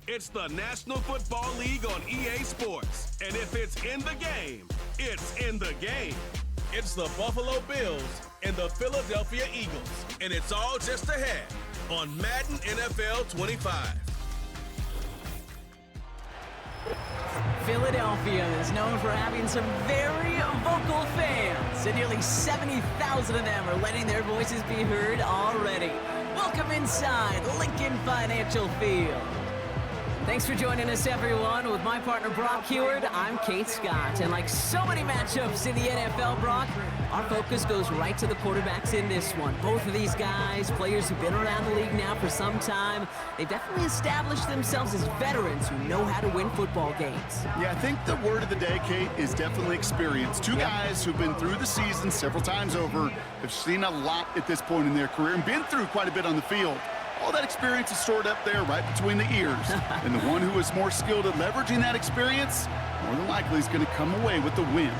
It's the National Football League on EA Sports. And if it's in the game, it's in the game. It's the Buffalo Bills and the Philadelphia Eagles. And it's all just ahead on Madden NFL 25. Philadelphia is known for having some very vocal fans, and nearly 70,000 of them are letting their voices be heard already. Welcome inside Lincoln Financial Field. Thanks for joining us, everyone. With my partner, Brock Heward, I'm Kate Scott. And like so many matchups in the NFL, Brock, our focus goes right to the quarterbacks in this one. Both of these guys, players who've been around the league now for some time, they've definitely established themselves as veterans who know how to win football games. Yeah, I think the word of the day, Kate, is definitely experience. Two guys who've been through the season several times over, have seen a lot at this point in their career, and been through quite a bit on the field. All that experience is stored up there right between the ears. And the one who is more skilled at leveraging that experience, more than likely is going to come away with the win.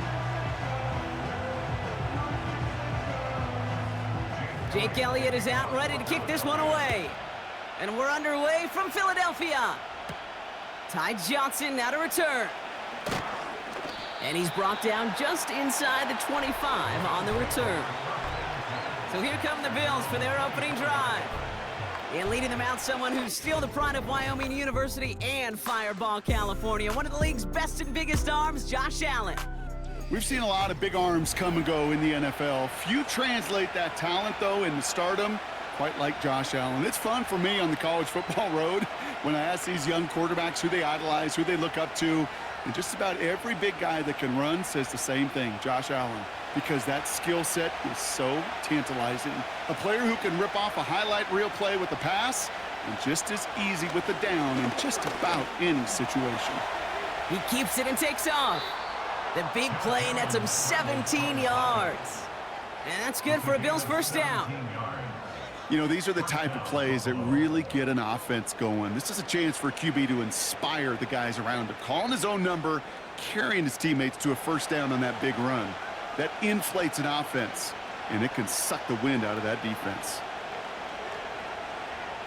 Jake Elliott is out, ready to kick this one away. And we're underway from Philadelphia. Ty Johnson now to return. And he's brought down just inside the 25 on the return. So here come the Bills for their opening drive. And leading them out, someone who's still the pride of Wyoming University and Fireball, California. One of the league's best and biggest arms, Josh Allen. We've seen a lot of big arms come and go in the NFL. Few translate that talent, though, into stardom, quite like Josh Allen. It's fun for me on the college football road when I ask these young quarterbacks who they idolize, who they look up to. And just about every big guy that can run says the same thing, Josh Allen, because that skill set is so tantalizing. A player who can rip off a highlight reel play with a pass, and just as easy with the down in just about any situation. He keeps it and takes off. The big play nets him 17 yards. And that's good for a Bills first down. You know, these are the type of plays that really get an offense going. This is a chance for a QB to inspire the guys around him. Calling his own number, carrying his teammates to a first down on that big run. That inflates an offense, and it can suck the wind out of that defense.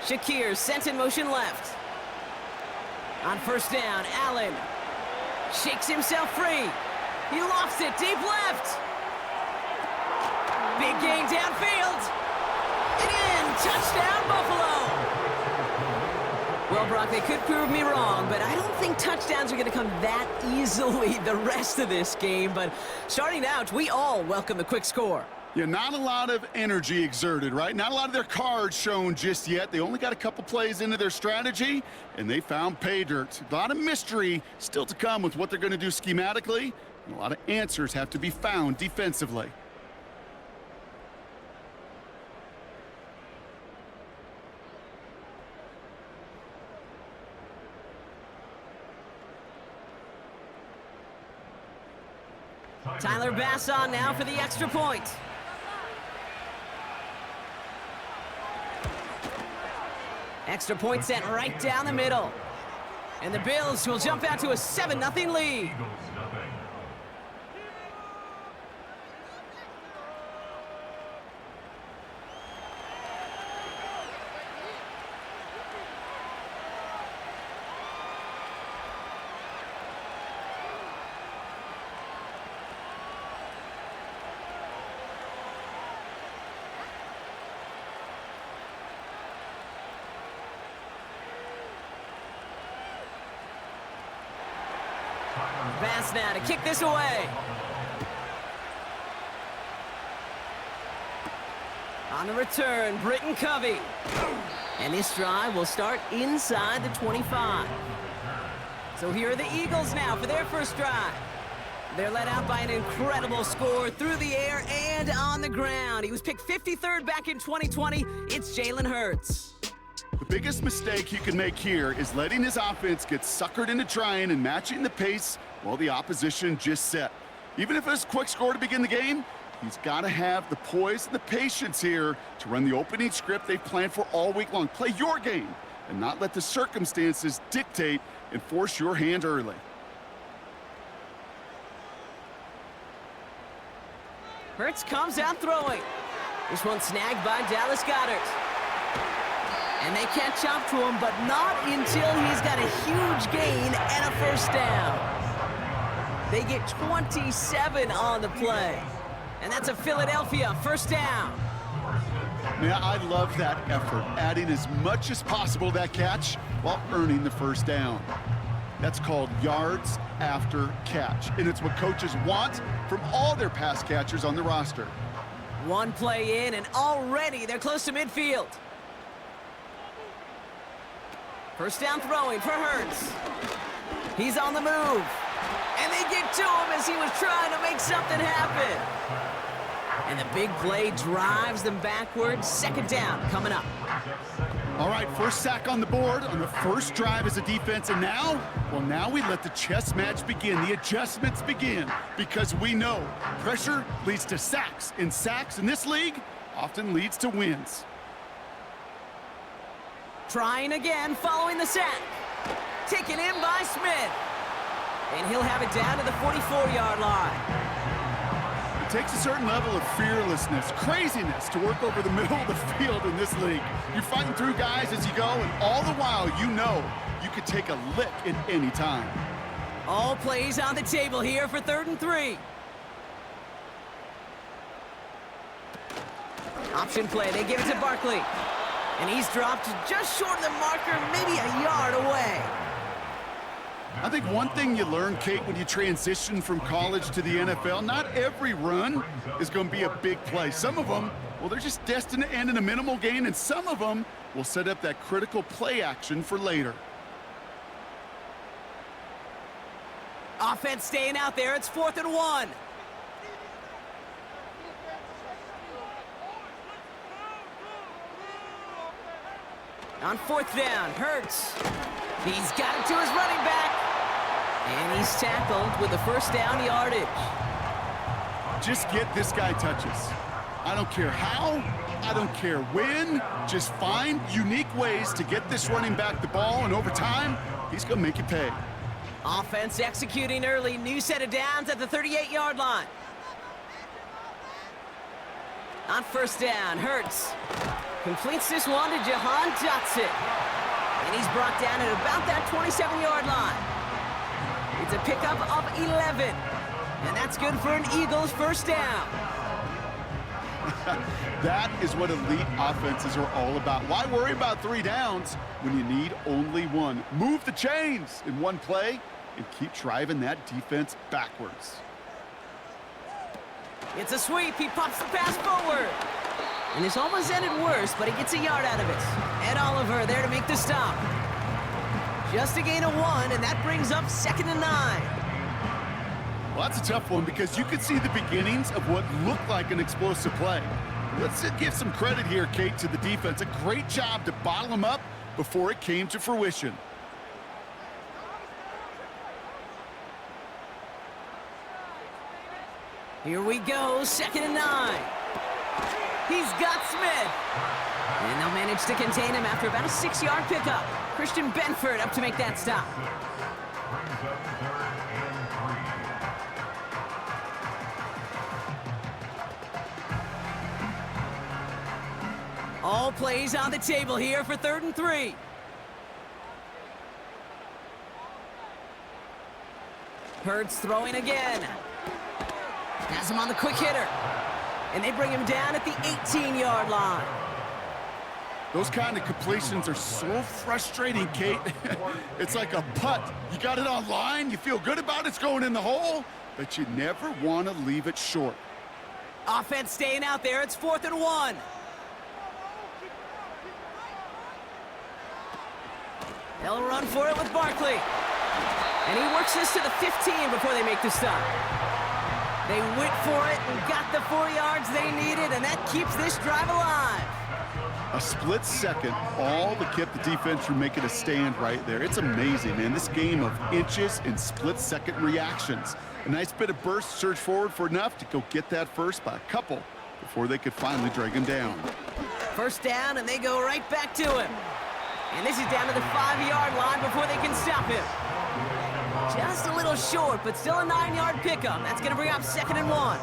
Shakir sent in motion left. On first down, Allen shakes himself free. He lofts it deep left. Big gain downfield. And in, touchdown Buffalo. Well, Brock, they could prove me wrong, but I don't think touchdowns are going to come that easily the rest of this game. But starting out, we all welcome the quick score. Yeah, not a lot of energy exerted, right? Not a lot of their cards shown just yet. They only got a couple plays into their strategy, and they found pay dirt. A lot of mystery still to come with what they're going to do schematically, and a lot of answers have to be found defensively. Tyler Bass on now for the extra point. Extra point sent right down the middle. And the Bills will jump out to a 7-0 lead. Bass now to kick this away. On the return, Britton Covey. And this drive will start inside the 25. So here are the Eagles now for their first drive. They're led out by an incredible score through the air and on the ground. He was picked 53rd back in 2020. It's Jalen Hurts. The biggest mistake he can make here is letting his offense get suckered into trying and matching the pace while the opposition just set. Even if it's a quick score to begin the game, he's got to have the poise and the patience here to run the opening script they've planned for all week long. Play your game and not let the circumstances dictate and force your hand early. Hurts comes out throwing. This one snagged by Dallas Goedert. And they catch up to him, but not until he's got a huge gain and a first down. They get 27 on the play. And that's a Philadelphia first down. Man, I love that effort, adding as much as possible to that catch while earning the first down. That's called yards after catch, and it's what coaches want from all their pass catchers on the roster. One play in, and already they're close to midfield. First down throwing for Hurts. He's on the move. And they get to him as he was trying to make something happen. And the big play drives them backwards. Second down coming up. All right, first sack on the board on the first drive as a defense. And now, well, now we let the chess match begin. The adjustments begin because we know pressure leads to sacks. And sacks in this league often leads to wins. Trying again following the sack. Taken in by Smith. And he'll have it down to the 44-yard line. It takes a certain level of fearlessness, craziness to work over the middle of the field in this league. You're fighting through guys as you go, and all the while you know you could take a lick at any time. All plays on the table here for 3rd and 3. Option play, they give it to Barkley. And he's dropped just short of the marker, maybe a yard away. I think one thing you learn, Kate, when you transition from college to the NFL, not every run is going to be a big play. Some of them, well, they're just destined to end in a minimal gain, and some of them will set up that critical play action for later. Offense staying out there. It's 4th and 1. On 4th down, Hurts. He's got it to his running back. And he's tackled with the first down yardage. Just get this guy touches. I don't care how, I don't care when. Just find unique ways to get this running back the ball, and over time, he's going to make you pay. Offense executing early. New set of downs at the 38-yard line. On 1st down, Hurts completes this one to Jahan Dotson. And he's brought down at about that 27-yard line. It's a pickup of 11. And that's good for an Eagles first down. That is what elite offenses are all about. Why worry about 3 downs when you need only 1? Move the chains in one play and keep driving that defense backwards. It's a sweep. He pops the pass forward. And this almost ended worse, but he gets a yard out of it. Ed Oliver there to make the stop. Just a gain of 1, and that brings up 2nd and 9. Well, that's a tough one because you could see the beginnings of what looked like an explosive play. Let's give some credit here, Kate, to the defense. A great job to bottle them up before it came to fruition. Here we go, 2nd and 9. He's got Smith. And they'll manage to contain him after about a 6-yard pickup. Christian Benford up to make that stop. All plays on the table here for 3rd and 3. Hurts throwing again. Has him on the quick hitter. And they bring him down at the 18-yard line. Those kind of completions are so frustrating, Kate. It's like a putt. You got it on line, you feel good about it's going in the hole, but you never want to leave it short. Offense staying out there. It's 4th and 1. They'll run for it with Barkley. And he works this to the 15 before they make the stop. They went for it and got the 4 yards they needed, and that keeps this drive alive. A split second, all that kept the defense from making a stand right there. It's amazing, man. This game of inches and split-second reactions. A nice bit of burst, surge forward for enough to go get that first by a couple before they could finally drag him down. First down, and they go right back to him. And this is down to the 5-yard line before they can stop him. Just a little short, but still a 9-yard pickup. That's going to bring up 2nd and 1.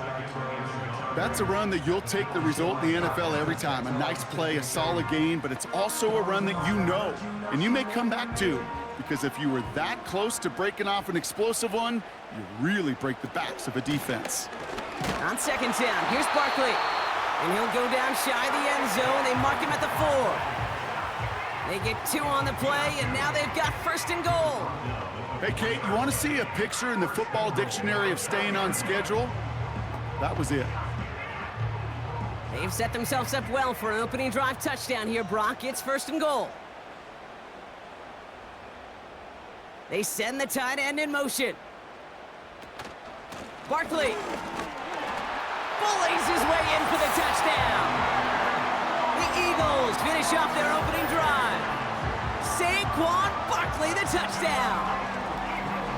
That's a run that you'll take the result in the NFL every time. A nice play, a solid gain, but it's also a run that you know, and you may come back to, because if you were that close to breaking off an explosive one, you really break the backs of a defense. On second down, here's Barkley. And he'll go down shy of the end zone. They mark him at the 4. They get 2 on the play, and now they've got first and goal. Hey, Kate, you want to see a picture in the football dictionary of staying on schedule? That was it. They've set themselves up well for an opening drive touchdown here, Brock. It's first and goal. They send the tight end in motion. Barkley bullies his way in for the touchdown. The Eagles finish off their opening drive. Saquon Barkley, the touchdown.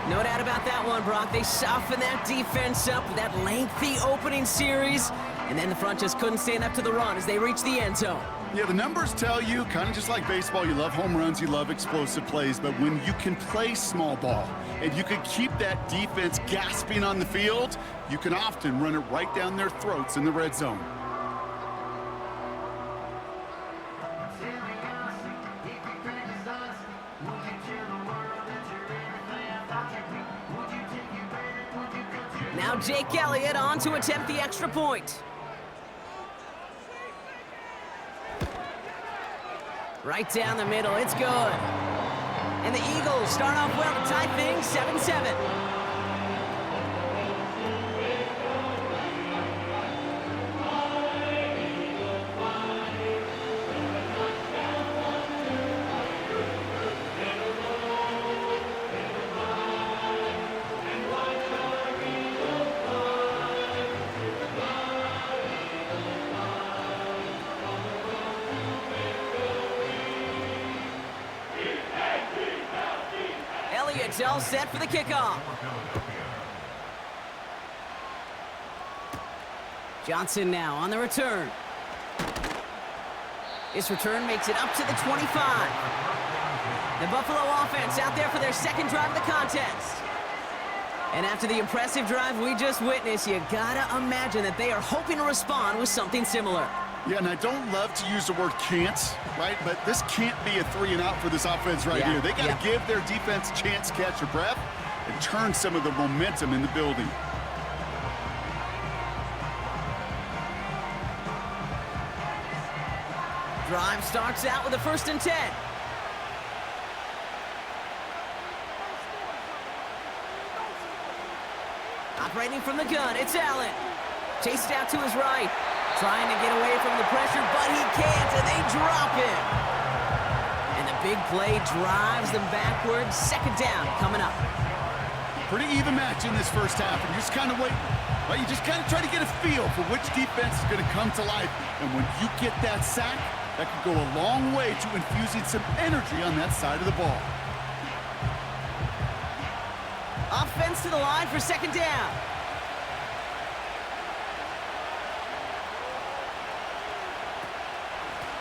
No doubt about that one, Brock. They softened that defense up with that lengthy opening series, and then the front just couldn't stand up to the run as they reached the end zone. Yeah, the numbers tell you, kind of just like baseball, you love home runs, you love explosive plays, but when you can play small ball and you can keep that defense gasping on the field, you can often run it right down their throats in the red zone. Now Jake Elliott on to attempt the extra point. Right down the middle, it's good. And the Eagles start off well to tie things 7-7. Elliott's all set for the kickoff. Johnson now on the return. This return makes it up to the 25. The Buffalo offense out there for their second drive of the contest. And after the impressive drive we just witnessed, you gotta imagine that they are hoping to respond with something similar. Yeah, and I don't love to use the word can't, right? But this can't be a 3-and-out for this offense right here. They got to give their defense a chance to catch their breath and turn some of the momentum in the building. Drive starts out with a 1st and 10. Operating from the gun, it's Allen. Chased out to his right. Trying to get away from the pressure, but he can't, and they drop him. And the big play drives them backwards. Second down coming up. Pretty even match in this first half, and you just kind of wait. Well, you just kind of try to get a feel for which defense is going to come to life. And when you get that sack, that could go a long way to infusing some energy on that side of the ball. Offense to the line for second down.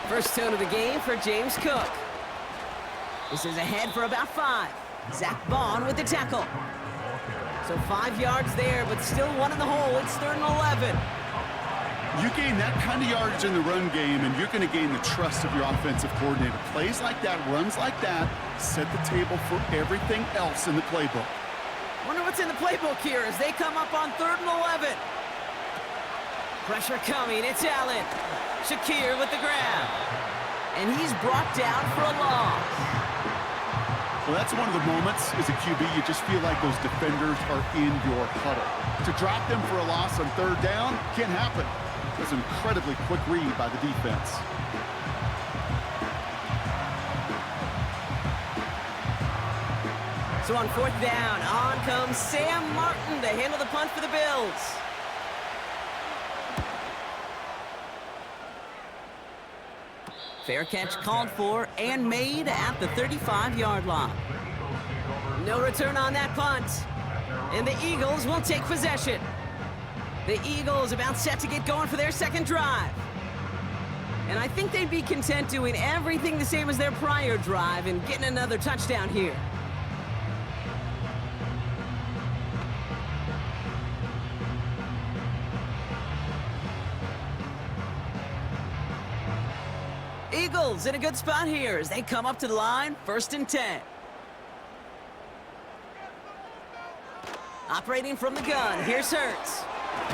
First tone of the game for James Cook. This is ahead for about 5. Zach Bond with the tackle. So 5 yards there, but still 1 in the hole. It's 3rd and 11. You gain that kind of yardage in the run game, and you're going to gain the trust of your offensive coordinator. Plays like that, runs like that, set the table for everything else in the playbook. Wonder what's in the playbook here as they come up on 3rd and 11. Pressure coming, it's Allen. Shakir with the grab. And he's brought down for a loss. Well, that's one of the moments as a QB, you just feel like those defenders are in your huddle. To drop them for a loss on 3rd down can't happen. It was an incredibly quick read by the defense. So on 4th down, on comes Sam Martin to handle the punt for the Bills. Fair catch called for and made at the 35-yard line. No return on that punt. And the Eagles will take possession. The Eagles about set to get going for their second drive. And I think they'd be content doing everything the same as their prior drive and getting another touchdown here. Eagles in a good spot here as they come up to the line, 1st and 10. Operating from the gun, here's Hurts.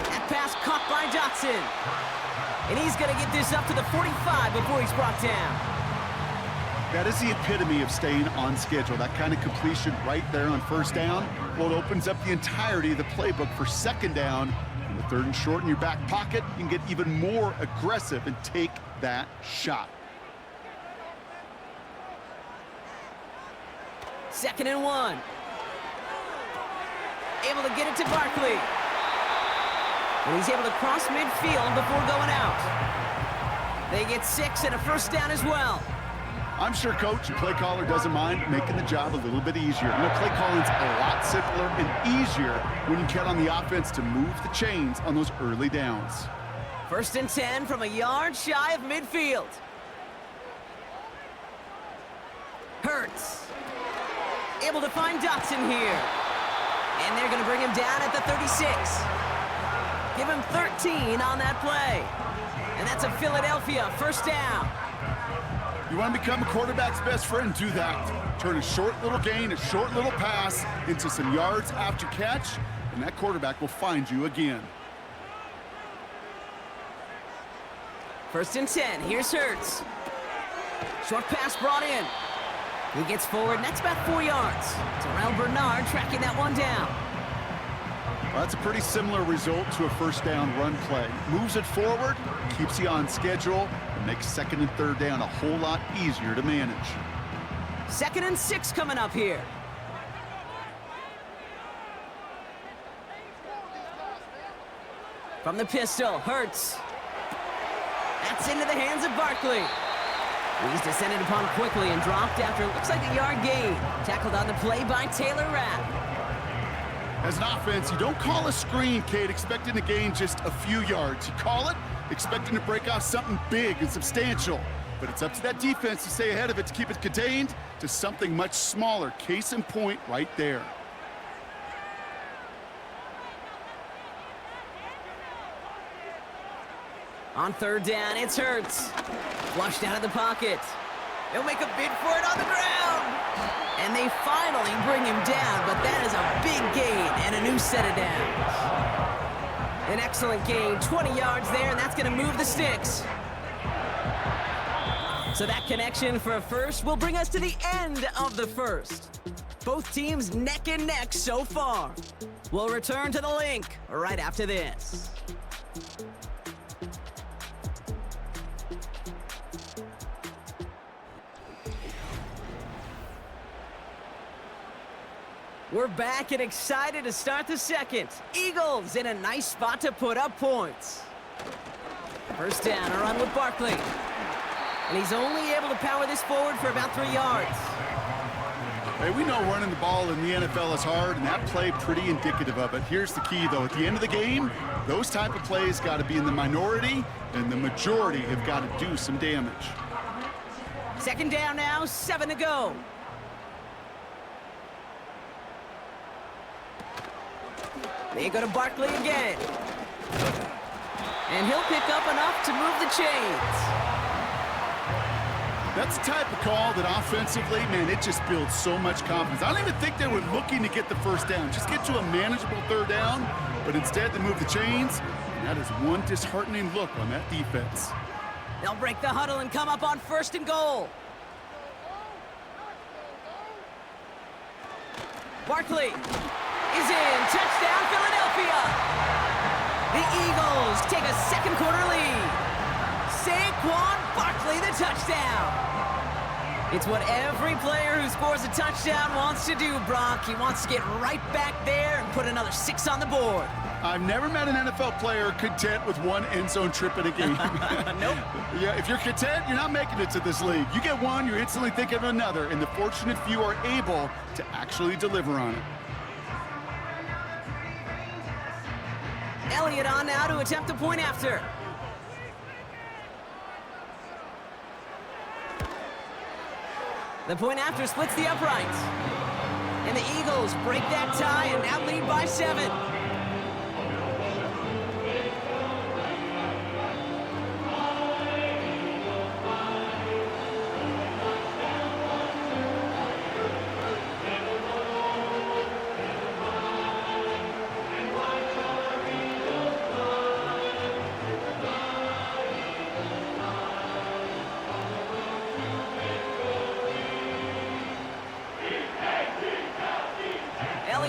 That pass caught by Dotson. And he's going to get this up to the 45 before he's brought down. That is the epitome of staying on schedule. That kind of completion right there on 1st down. Well, it opens up the entirety of the playbook for 2nd down. In the 3rd and short in your back pocket, you can get even more aggressive and take that shot. 2nd and 1. Able to get it to Barkley. And he's able to cross midfield before going out. They get 6 and a 1st down as well. I'm sure coach and play caller doesn't mind making the job a little bit easier. You know, play calling's a lot simpler and easier when you count on the offense to move the chains on those early downs. 1st and 10 from a yard shy of midfield. Hurts. Able to find Dotson here. And they're going to bring him down at the 36. Give him 13 on that play. And that's a Philadelphia 1st down. You want to become a quarterback's best friend, do that. Turn a short little gain, a short little pass into some yards after catch, and that quarterback will find you again. 1st and 10, here's Hurts. Short pass brought in. He gets forward, and that's about 4 yards. Terrell Bernard tracking that one down. Well, that's a pretty similar result to a 1st down run play. Moves it forward, keeps you on schedule, and makes 2nd and 3rd down a whole lot easier to manage. 2nd and 6 coming up here. From the pistol, Hurts. That's into the hands of Barkley. He's descended upon quickly and dropped after it looks like a yard gain. Tackled on the play by Taylor Rapp. As an offense, you don't call a screen, Kate, expecting to gain just a few yards. You call it expecting to break off something big and substantial. But it's up to that defense to stay ahead of it, to keep it contained to something much smaller. Case in point right there. On 3rd down, it's Hurts. Flushed out of the pocket. He'll make a bid for it on the ground. And they finally bring him down, but that is a big gain and a new set of downs. An excellent gain, 20 yards there, and that's going to move the sticks. So that connection for a 1st will bring us to the end of the 1st. Both teams neck and neck so far. We'll return to the link right after this. We're back and excited to start the 2nd. Eagles in a nice spot to put up points. 1st down, a run with Barkley. And he's only able to power this forward for about 3 yards. Hey, we know running the ball in the NFL is hard, and that play pretty indicative of it. Here's the key, though. At the end of the game, those type of plays got to be in the minority, and the majority have got to do some damage. 2nd down now, 7 to go. They go to Barkley again. And he'll pick up enough to move the chains. That's the type of call that offensively, man, it just builds so much confidence. I don't even think they were looking to get the 1st down. Just get to a manageable 3rd down, but instead they move the chains, and that is one disheartening look on that defense. They'll break the huddle and come up on 1st and goal. Barkley is in. Touchdown, Philadelphia. The Eagles take a 2nd quarter lead. Saquon Barkley, the touchdown. It's what every player who scores a touchdown wants to do, Brock. He wants to get right back there and put another 6 on the board. I've never met an NFL player content with one end zone trip in a game. Nope. Yeah, if you're content, you're not making it to this league. You get one, you're instantly thinking of another, and the fortunate few are able to actually deliver on it. Elliott on now to attempt a point after. The point after splits the uprights. And the Eagles break that tie and now lead by 7.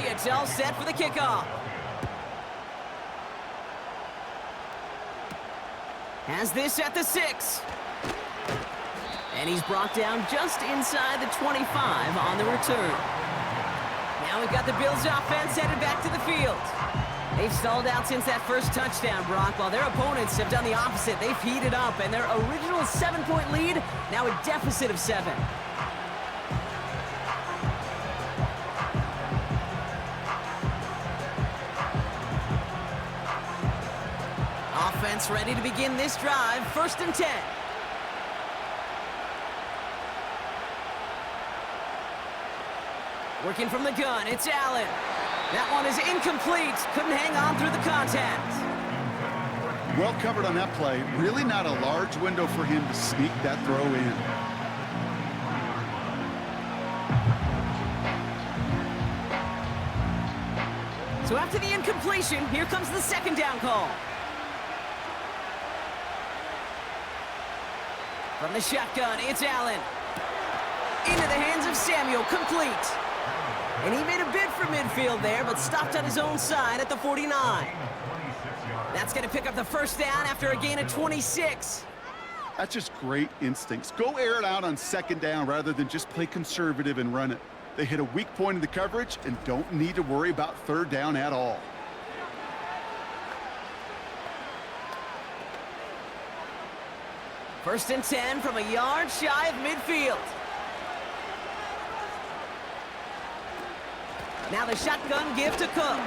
It's all set for the kickoff. Has this at the 6. And he's brought down just inside the 25 on the return. Now we've got the Bills offense headed back to the field. They've stalled out since that first touchdown, Brock, while their opponents have done the opposite. They've heated up, and their original 7-point lead, now a deficit of 7. Offense ready to begin this drive, 1st and 10. Working from the gun, it's Allen. That one is incomplete. Couldn't hang on through the contact. Well covered on that play. Really not a large window for him to sneak that throw in. So after the incompletion, here comes the 2nd down call. From the shotgun, it's Allen. Into the hands of Samuel, complete. And he made a bid for midfield there, but stopped on his own side at the 49. That's going to pick up the 1st down after a gain of 26. That's just great instincts. Go air it out on 2nd down rather than just play conservative and run it. They hit a weak point in the coverage and don't need to worry about 3rd down at all. First and 10 from a yard shy of midfield. Now the shotgun give to Cook.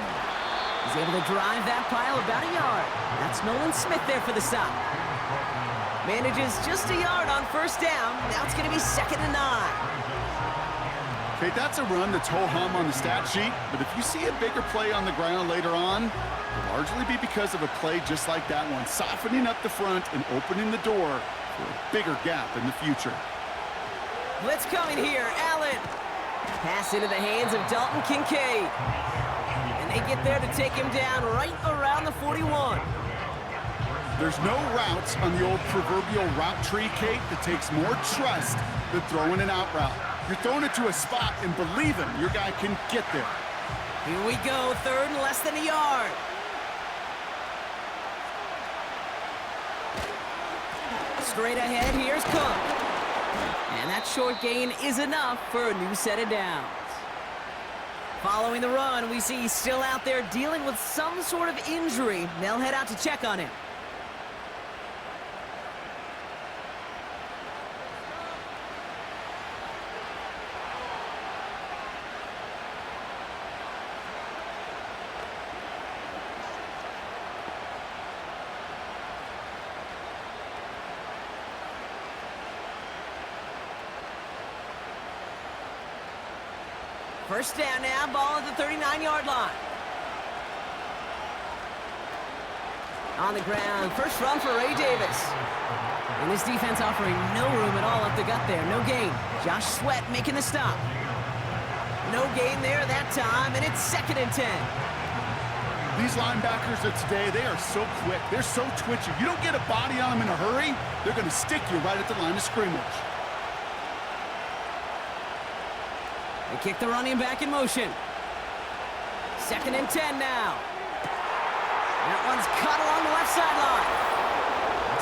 He's able to drive that pile about a yard. That's Nolan Smith there for the stop. Manages just a yard on 1st down. Now it's going to be 2nd and 9. Okay, that's a run that's ho-hum on the stat sheet, but if you see a bigger play on the ground later on, it'll largely be because of a play just like that one, softening up the front and opening the door for a bigger gap in the future. Blitz coming here, Allen. Pass into the hands of Dalton Kincaid. And they get there to take him down right around the 41. There's no routes on the old proverbial route tree, Kate, that takes more trust than throwing an out route. You're throwing it to a spot and believing your guy can get there. Here we go, 3rd and less than a yard. Straight ahead, here's Cook. And that short gain is enough for a new set of downs. Following the run, we see he's still out there dealing with some sort of injury. They'll head out to check on him. First down now, ball at the 39-yard line. On the ground, first run for Ray Davis. And this defense offering no room at all up the gut there, no gain. Josh Sweat making the stop. No gain there that time, and it's 2nd and 10. These linebackers of today, they are so quick. They're so twitchy. You don't get a body on them in a hurry, they're going to stick you right at the line of scrimmage. They kick the running back in motion. 2nd and 10 now. That one's caught along the left sideline.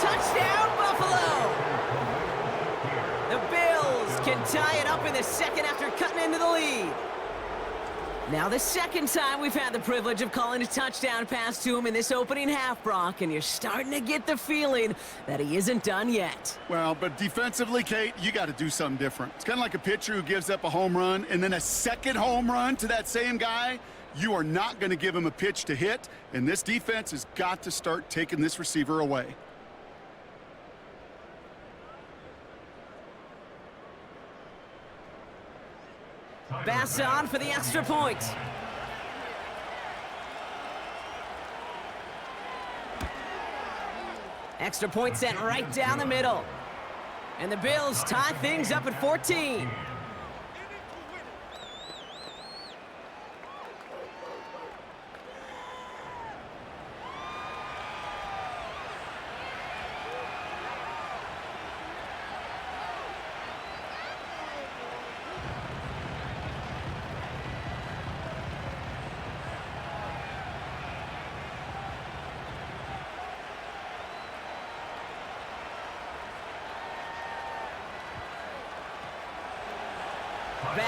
Touchdown, Buffalo! The Bills can tie it up in the 2nd after cutting into the lead. Now the 2nd time we've had the privilege of calling a touchdown pass to him in this opening half, Brock, and you're starting to get the feeling that he isn't done yet. Well, but defensively, Kate, you got to do something different. It's kind of like a pitcher who gives up a home run and then a 2nd home run to that same guy. You are not going to give him a pitch to hit, and this defense has got to start taking this receiver away. Bass on for the extra point. Extra point sent right down the middle. And the Bills tie things up at 14.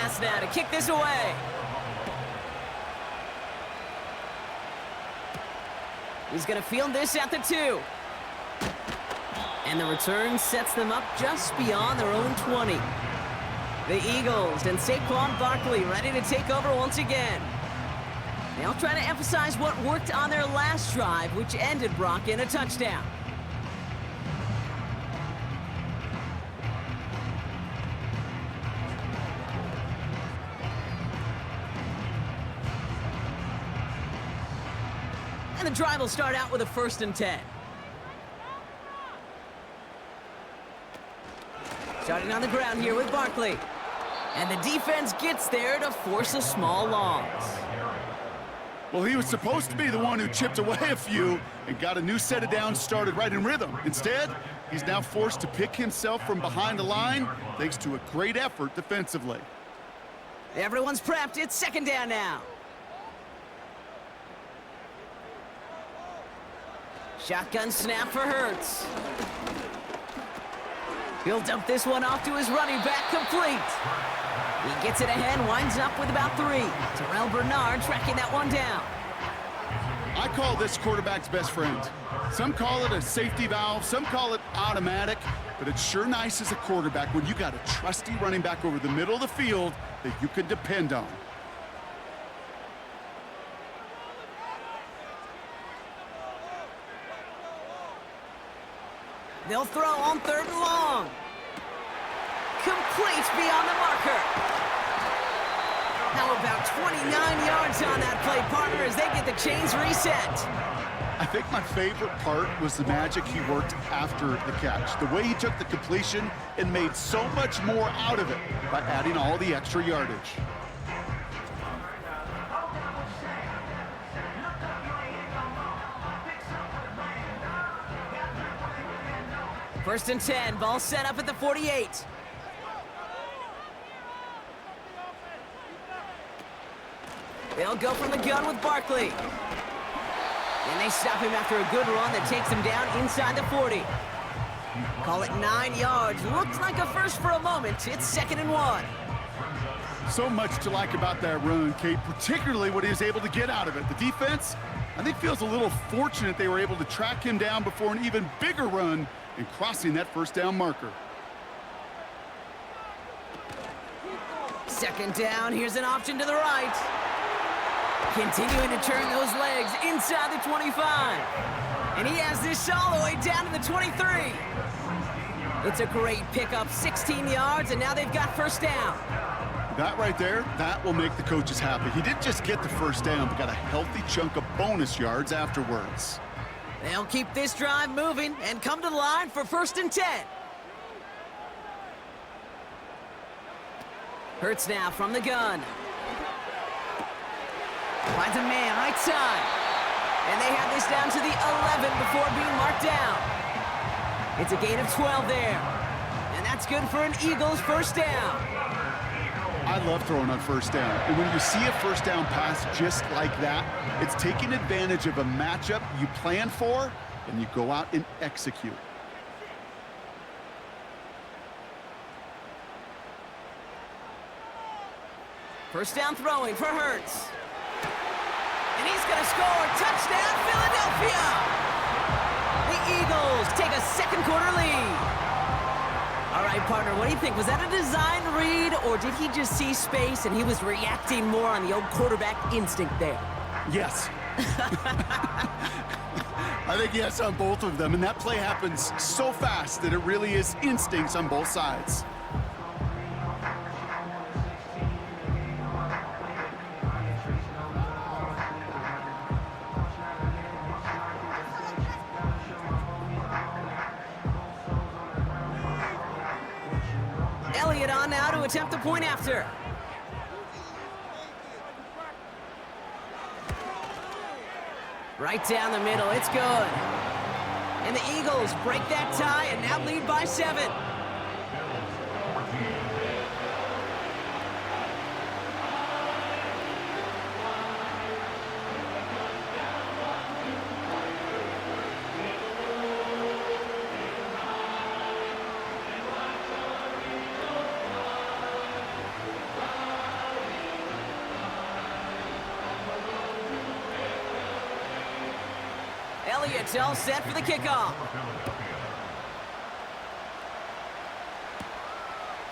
pass now to kick this away. He's going to field this at the 2. And the return sets them up just beyond their own 20. The Eagles and Saquon Barkley ready to take over once again. They'll try to emphasize what worked on their last drive, which ended, Brock, in a touchdown. And the drive will start out with a 1st and 10. Starting on the ground here with Barkley. And the defense gets there to force a small loss. Well, he was supposed to be the one who chipped away a few and got a new set of downs started right in rhythm. Instead, he's now forced to pick himself from behind the line thanks to a great effort defensively. Everyone's prepped. It's 2nd down now. Shotgun snap for Hurts. He'll dump this one off to his running back, complete. He gets it ahead, winds up with about 3. Terrell Bernard tracking that one down. I call this quarterback's best friend. Some call it a safety valve, some call it automatic, but it's sure nice as a quarterback when you got a trusty running back over the middle of the field that you can depend on. They'll throw on 3rd and long. Complete beyond the marker. How about 29 yards on that play, partner, as they get the chains reset. I think my favorite part was the magic he worked after the catch. The way he took the completion and made so much more out of it by adding all the extra yardage. First and 10, ball set up at the 48. They'll go from the gun with Barkley. And they stop him after a good run that takes him down inside the 40. Call it 9 yards. Looks like a first for a moment. It's 2nd and 1. So much to like about that run, Kate, particularly what he was able to get out of it. The defense, I think, feels a little fortunate they were able to track him down before an even bigger run and crossing that 1st down marker. 2nd down, here's an option to the right. Continuing to turn those legs inside the 25. And he has this all the way down to the 23. It's a great pickup, 16 yards, and now they've got 1st down. That right there, that will make the coaches happy. He didn't just get the 1st down, but got a healthy chunk of bonus yards afterwards. They'll keep this drive moving and come to the line for 1st and 10. Hurts now from the gun. Finds a man right side. And they have this down to the 11 before being marked down. It's a gain of 12 there. And that's good for an Eagles 1st down. I love throwing on 1st down. And when you see a 1st down pass just like that, it's taking advantage of a matchup you plan for, and you go out and execute. First down throwing for Hurts. And he's going to score. Touchdown, Philadelphia! The Eagles take a 2nd quarter lead. All right, partner, what do you think? Was that a design read, or did he just see space and he was reacting more on the old quarterback instinct there? Yes. I think yes on both of them, and that play happens so fast that it really is instincts on both sides. Elliott on now to attempt the point after. Right down the middle, it's good. And the Eagles break that tie and now lead by 7. Elliott's all set for the kickoff.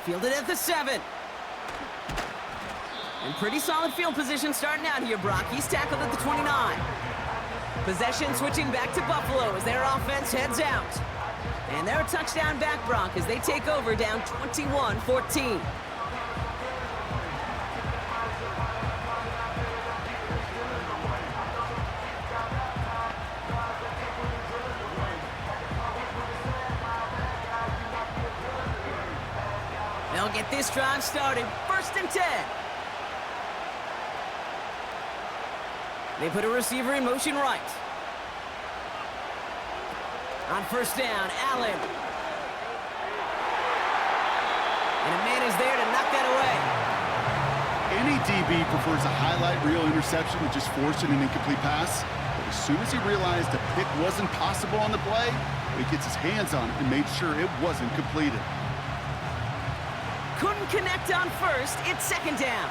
Fielded at the 7. And pretty solid field position starting out here, Brock. He's tackled at the 29. Possession switching back to Buffalo as their offense heads out. And they're a touchdown back, Brock, as they take over down 21-14. They'll get this drive started. 1st and 10. They put a receiver in motion right. On 1st down, Allen. And a man is there to knock that away. Any DB prefers a highlight reel interception to just forcing an incomplete pass. But as soon as he realized a pick wasn't possible on the play, he gets his hands on it and made sure it wasn't completed. Couldn't connect on 1st. It's 2nd down.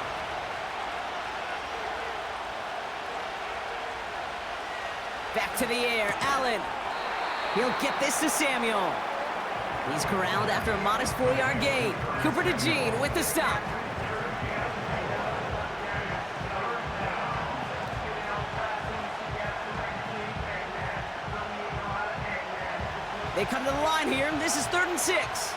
Back to the air, Allen. He'll get this to Samuel. He's corralled after a modest 4-yard gain. Cooper to Gene with the stop. They come to the line here, and this is 3rd and 6.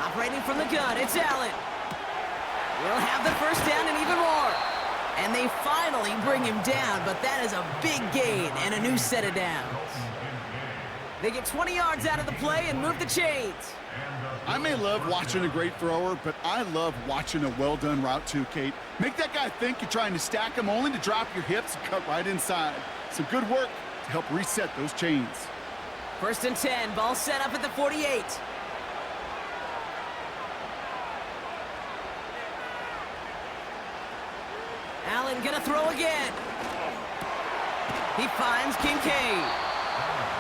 Operating from the gun, it's Allen. We'll have the 1st down and even more. And they finally bring him down, but that is a big gain and a new set of downs. They get 20 yards out of the play and move the chains. I may love watching a great thrower, but I love watching a well-done route too, Kate. Make that guy think you're trying to stack him only to drop your hips and cut right inside. Some good work to help reset those chains. 1st and 10, ball set up at the 48. Allen gonna throw again. He finds Kincaid.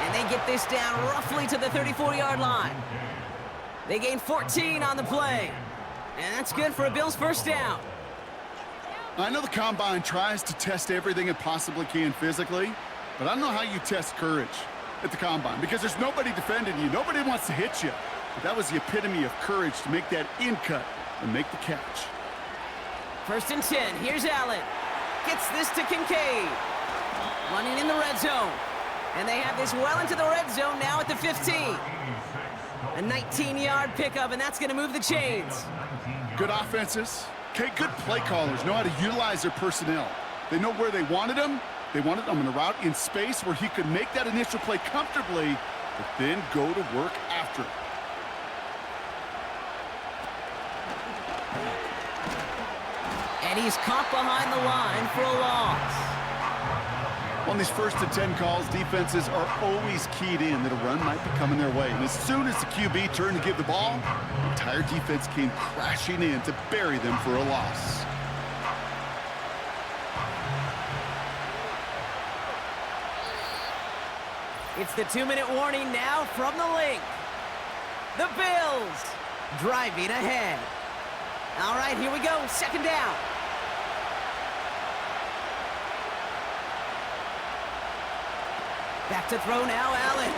And they get this down roughly to the 34-yard line. They gain 14 on the play. And that's good for a Bills 1st down. I know the Combine tries to test everything it possibly can physically, but I don't know how you test courage at the Combine because there's nobody defending you. Nobody wants to hit you. But that was the epitome of courage to make that in cut and make the catch. 1st and 10. Here's Allen. Gets this to Kincaid. Running in the red zone. And they have this well into the red zone now at the 15. A 19-yard pickup, and that's going to move the chains. Good offenses. Okay, good play callers know how to utilize their personnel. They know where they wanted him. They wanted him in a route in space where he could make that initial play comfortably, but then go to work after it. And he's caught behind the line for a loss. On these 1st and 10 calls, defenses are always keyed in that a run might be coming their way. And as soon as the QB turned to give the ball, the entire defense came crashing in to bury them for a loss. It's the 2-minute warning now from the link. The Bills driving ahead. All right, here we go. 2nd down. Back to throw now, Allen.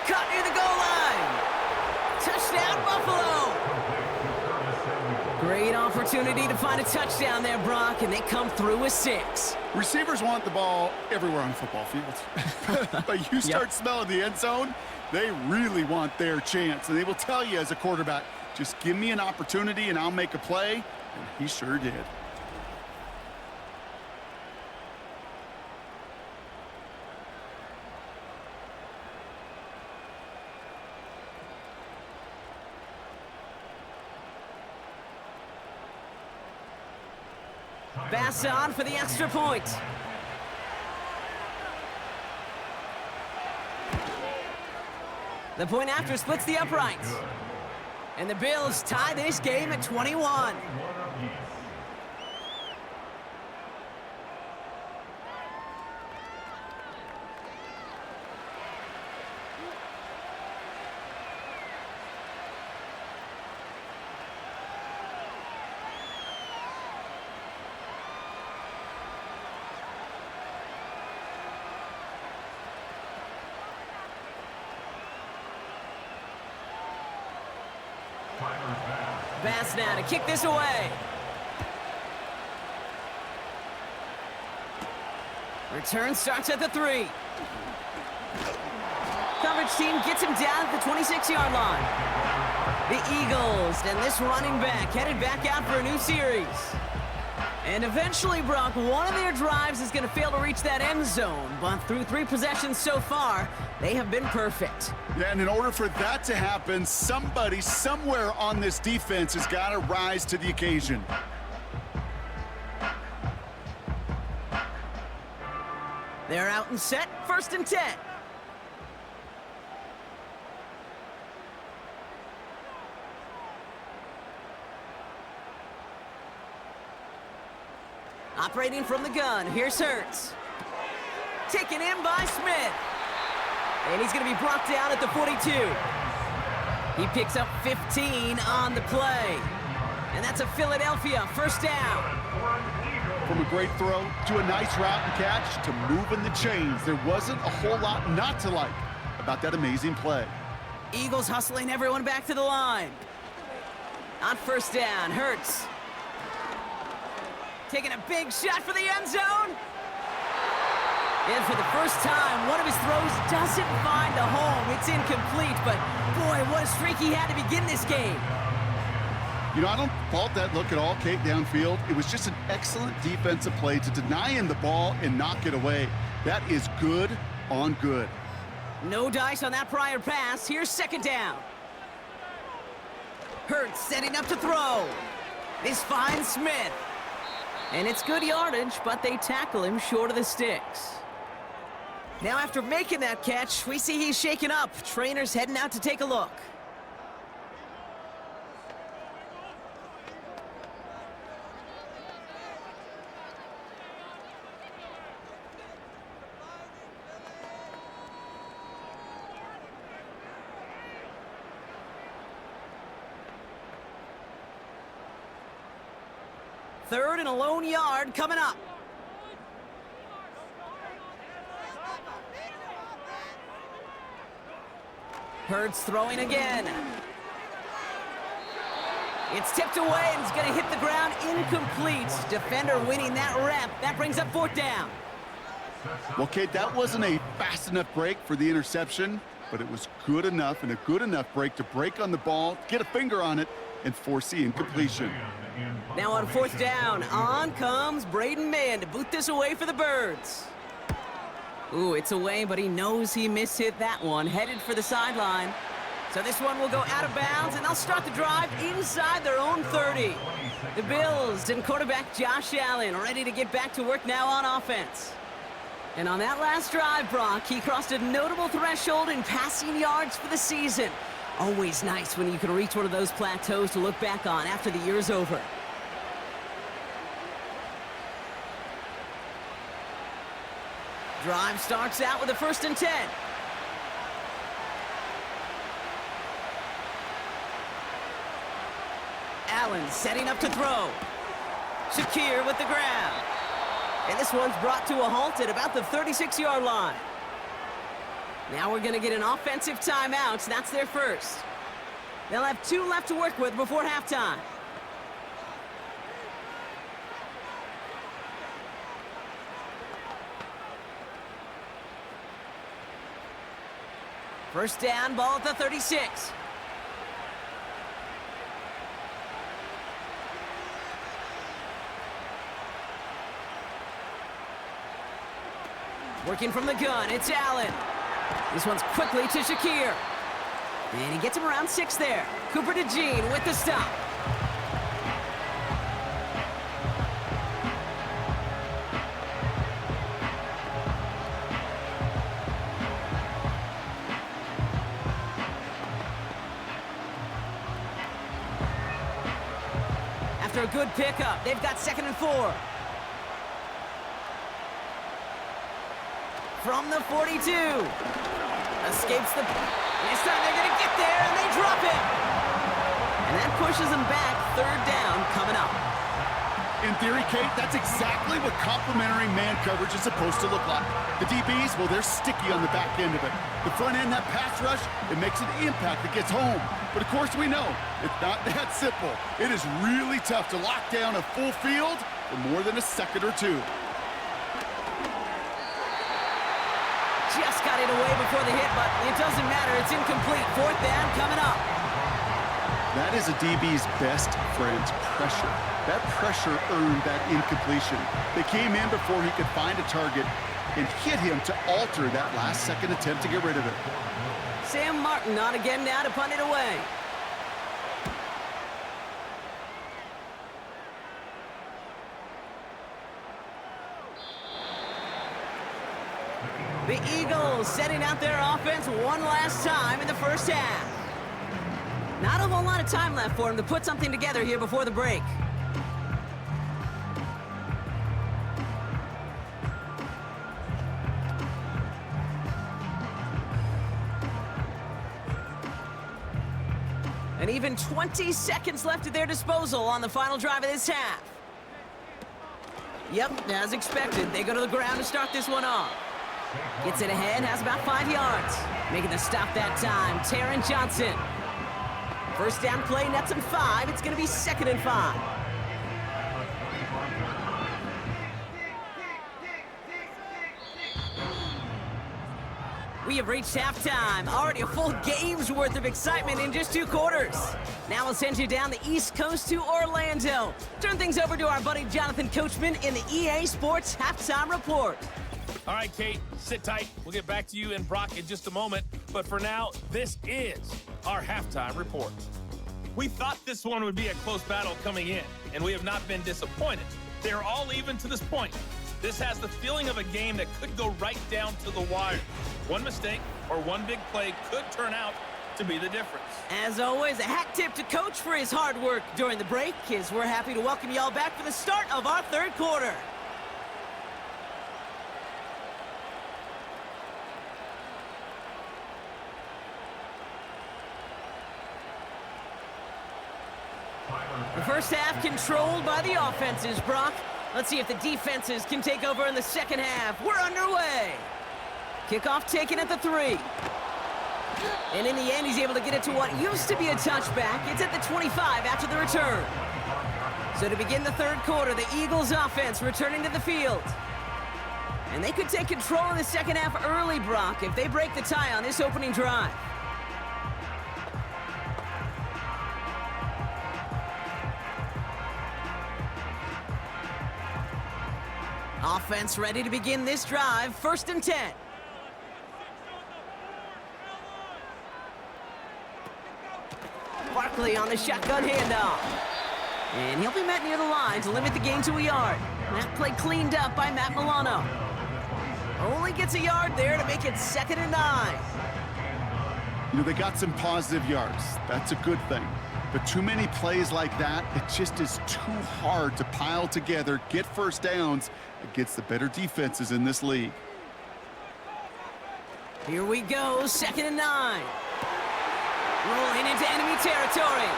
Caught near the goal line. Touchdown, Buffalo. Great opportunity to find a touchdown there, Brock, and they come through with 6. Receivers want the ball everywhere on the football field. But you start smelling the end zone, they really want their chance. And they will tell you as a quarterback, just give me an opportunity and I'll make a play. And he sure did. Bass on for the extra point. The point after splits the uprights. And the Bills tie this game at 21. Pass now to kick this away. Return starts at the 3. Coverage team gets him down at the 26-yard line. The Eagles and this running back headed back out for a new series. And eventually, Brock, one of their drives is going to fail to reach that end zone. But through 3 possessions so far, they have been perfect. Yeah, and in order for that to happen, somebody somewhere on this defense has got to rise to the occasion. They're out and set, 1st and 10. Operating from the gun, here's Hurts. Taken in by Smith. And he's going to be brought down at the 42. He picks up 15 on the play. And that's a Philadelphia 1st down. From a great throw to a nice route and catch to moving the chains, there wasn't a whole lot not to like about that amazing play. Eagles hustling everyone back to the line. On 1st down, Hurts. Taking a big shot for the end zone. And for the first time, one of his throws doesn't find a home. It's incomplete, but boy, what a streak he had to begin this game. You know, I don't fault that look at all, Kate, downfield. It was just an excellent defensive play to deny him the ball and knock it away. That is good on good. No dice on that prior pass. Here's 2nd down. Hurts setting up to throw. This finds Smith. And it's good yardage, but they tackle him short of the sticks. Now after making that catch, we see he's shaken up. Trainer's heading out to take a look. Third and a lone yard coming up. Hurts throwing again. It's tipped away and it's going to hit the ground incomplete. Defender winning that rep. That brings up 4th down. Well, Kate, that wasn't a fast enough break for the interception, but it was good enough and a good enough break to break on the ball, get a finger on it, and force the incompletion. Now on 4th down, on comes Braden Mann to boot this away for the Birds. Ooh, it's away, but he knows he mishit that one, headed for the sideline. So this one will go out of bounds, and they'll start the drive inside their own 30. The Bills and quarterback Josh Allen ready to get back to work now on offense. And on that last drive, Brock, he crossed a notable threshold in passing yards for the season. Always nice when you can reach one of those plateaus to look back on after the year's over. Drive starts out with a 1st and 10. Allen setting up to throw. Shakir with the grab. And this one's brought to a halt at about the 36-yard line. Now we're going to get an offensive timeout. That's their first. They'll have 2 left to work with before halftime. First down, ball at the 36. Working from the gun, it's Allen. This one's quickly to Shakir. And he gets him around 6 there. Cooper to Jean with the stop. After a good pickup, they've got 2nd and 4. From the 42. Escapes the... This time they're going to get there, and they drop it. And that pushes them back. 3rd down coming up. In theory, Kate, that's exactly what complementary man coverage is supposed to look like. The DBs, well, they're sticky on the back end of it. The front end, that pass rush, it makes an impact that gets home. But of course we know, it's not that simple. It is really tough to lock down a full field for more than a second or two. Just got it away before the hit, but it doesn't matter. It's incomplete. Fourth down coming up. That is a DB's best friend, pressure. That pressure earned that incompletion. They came in before he could find a target and hit him to alter that last-second attempt to get rid of it. Sam Martin on again now to punt it away. The Eagles setting out their offense one last time in the first half. Not a whole lot of time left for them to put something together here before the break. And even 20 seconds left at their disposal on the final drive of this half. Yep, as expected, they go to the ground to start this one off. Gets it ahead, has about 5 yards. Making the stop that time, Taron Johnson. First down play, nets him 5. It's going to be 2nd and 5. We have reached halftime. Already a full game's worth of excitement in just 2 quarters. Now we'll send you down the East Coast to Orlando. Turn things over to our buddy Jonathan Coachman in the EA Sports Halftime Report. All right, Kate, sit tight. We'll get back to you and Brock in just a moment. But for now, this is our halftime report. We thought this one would be a close battle coming in, and we have not been disappointed. They're all even to this point. This has the feeling of a game that could go right down to the wire. One mistake or one big play could turn out to be the difference. As always, a hat tip to Coach for his hard work during the break, as we're happy to welcome y'all back for the start of our 3rd quarter. The first half controlled by the offenses, Brock. Let's see if the defenses can take over in the second half. We're underway. Kickoff taken at the 3. And in the end, he's able to get it to what used to be a touchback. It's at the 25 after the return. So to begin the 3rd quarter, the Eagles offense returning to the field. And they could take control in the second half early, Brock, if they break the tie on this opening drive. Offense ready to begin this drive. 1st and 10. Barkley on the shotgun handoff. And he'll be met near the line to limit the gain to a yard. That play cleaned up by Matt Milano. Only gets a yard there to make it 2nd and 9. You know, they got some positive yards. That's a good thing. But too many plays like that, it just is too hard to pile together, get first downs against the better defenses in this league. Here we go, 2nd and 9. Rolling into enemy territory.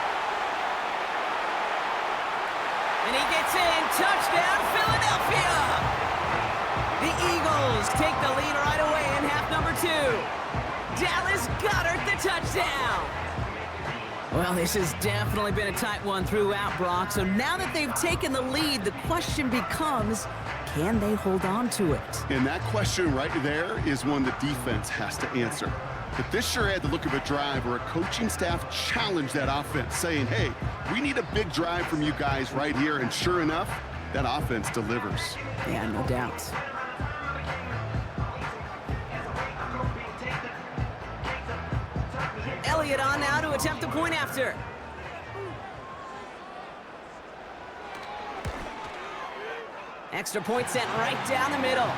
And he gets in, touchdown, Philadelphia! The Eagles take the lead right away in half number 2. Dallas Goedert the touchdown. Well, this has definitely been a tight one throughout, Brock. So now that they've taken the lead, the question becomes, can they hold on to it? And that question right there is one the defense has to answer. But this sure had the look of a drive where a coaching staff challenged that offense, saying, hey, we need a big drive from you guys right here. And sure enough, that offense delivers. Yeah, no doubt. Elliott on now to attempt the point after. Extra point sent right down the middle.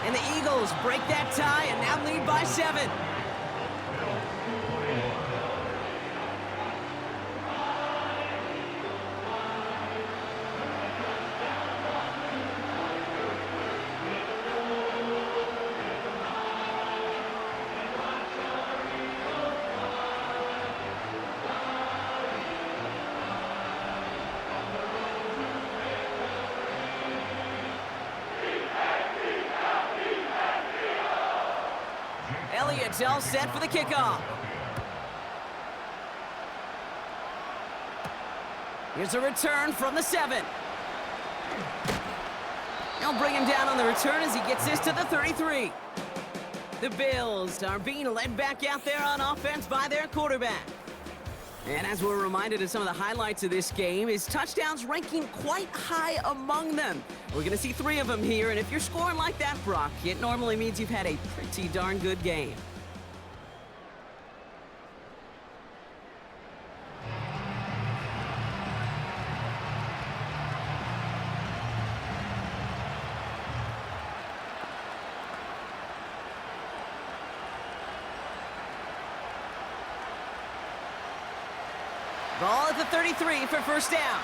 And the Eagles break that tie and now lead by 7. It's all set for the kickoff. Here's a return from the 7. They'll bring him down on the return as he gets this to the 33. The Bills are being led back out there on offense by their quarterback. And as we're reminded of some of the highlights of this game, his touchdowns ranking quite high among them. We're going to see 3 of them here, and if you're scoring like that, Brock, it normally means you've had a pretty darn good game. Ball at the 33 for first down.